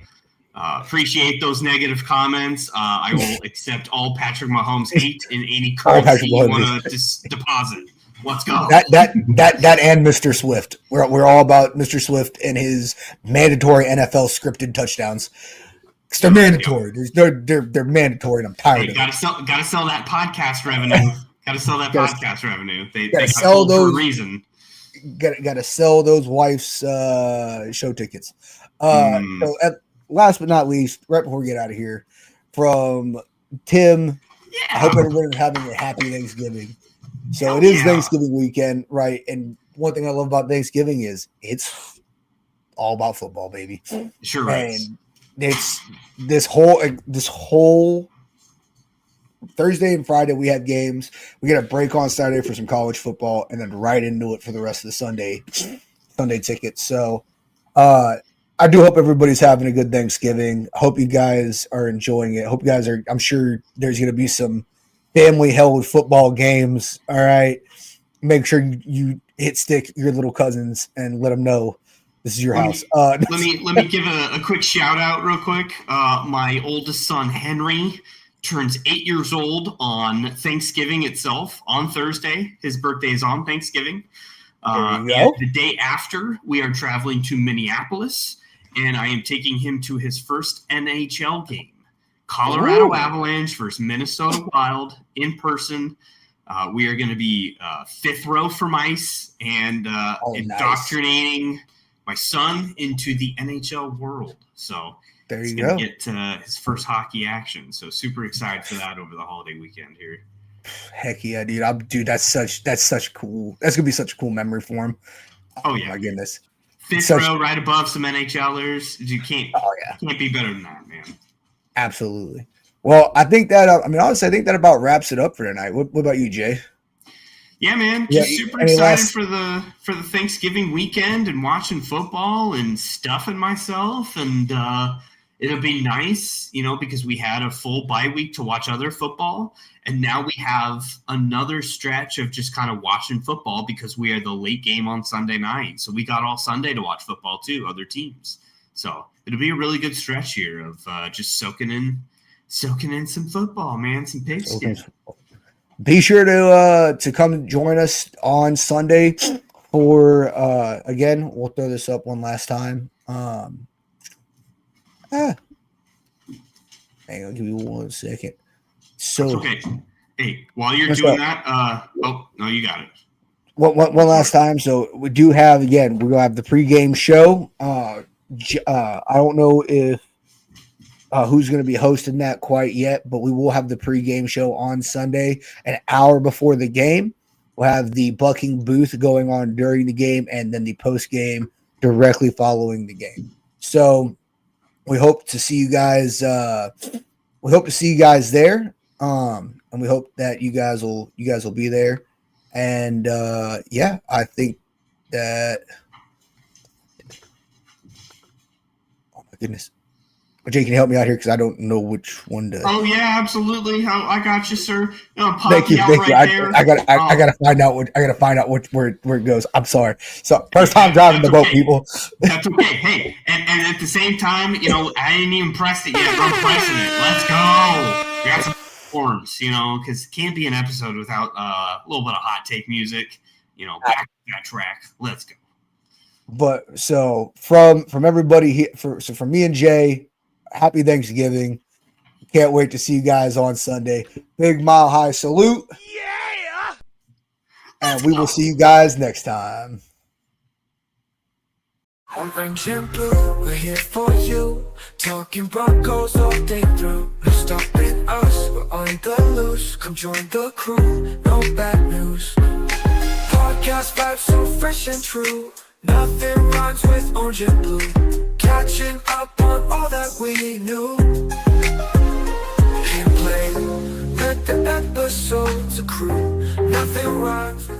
appreciate those negative comments. I will accept all Patrick Mahomes hate in any currency you want to deposit. Let's go. That and Mr. Swift. We're all about Mr. Swift and his mandatory NFL scripted touchdowns. Because they're mandatory. They're mandatory, and I'm tired of it. Gotta sell that podcast revenue. Gotta sell that podcast revenue. They gotta sell those for a reason. Gotta sell those wife's show tickets. So last but not least, right before we get out of here, from Tim, I hope everyone's having a happy Thanksgiving. So it is Thanksgiving weekend, right? And one thing I love about Thanksgiving is it's all about football, baby. Sure is. And it's this whole Thursday and Friday we have games. We get a break on Saturday for some college football, and then right into it for the rest of the Sunday tickets. So I do hope everybody's having a good Thanksgiving. I hope you guys are enjoying it. I hope you guys are. I'm sure there's going to be some family-held football games. All right, make sure you hit stick your little cousins and let them know this is your house. Let me give a quick shout out real quick. My oldest son Henry turns 8 years old on Thanksgiving itself on Thursday. His birthday is on Thanksgiving. And the day after, we are traveling to Minneapolis, and I am taking him to his first NHL game. Colorado Avalanche versus Minnesota Wild in person. We are going to be fifth row from ice and indoctrinating my son into the NHL world. So there he's going to get his first hockey action. So super excited for that over the holiday weekend here. Heck yeah, dude! That's such cool. That's gonna be such a cool memory for him. Oh yeah, my goodness. Fifth row, right above some NHLers. You can't be better than that, man. Absolutely. Well, I think that. Honestly, I think that about wraps it up for tonight. What about you, Jay? Yeah, man. Just super excited for the Thanksgiving weekend and watching football and stuffing myself, and it'll be nice, because we had a full bye week to watch other football, and now we have another stretch of just kind of watching football because we are the late game on Sunday night. So we got all Sunday to watch football too, other teams. So it'll be a really good stretch here of just soaking in some football, man, some pigskin. Be sure to come join us on Sunday for again. We'll throw this up one last time. Hang on, give me 1 second. So that's okay. Hey, while you're doing that, no, you got it. One last time. So we do have we're gonna have the pregame show. I don't know if who's going to be hosting that quite yet, but we will have the pregame show on Sunday, an hour before the game. We'll have the bucking booth going on during the game, and then the post game directly following the game. So we hope to see you guys. We hope to see you guys there, and we hope that you guys will be there. And I think that. Oh my goodness. Jay, can you help me out here because I don't know which one to. Oh yeah, absolutely. I got you, sir. Thank you. I gotta find out where it goes. I'm sorry. So first time driving the boat, okay. People. That's okay. Hey, and at the same time, I ain't even pressed it yet. I'm pressing it. Let's go. We got some forms, because it can't be an episode without a little bit of hot take music. Back to that track. Let's go. But so from everybody here, from me and Jay. Happy Thanksgiving. Can't wait to see you guys on Sunday. Big Mile High salute. Yeah. And we will see you guys next time. Orange and blue, we're here for you. Talking Broncos all day through. No stopping us, we're on the loose. Come join the crew, no bad news. Podcast vibes so fresh and true. Nothing rhymes with orange and blue. Catching up on all that we knew. Hit play, let the episodes accrue. Nothing rhymes with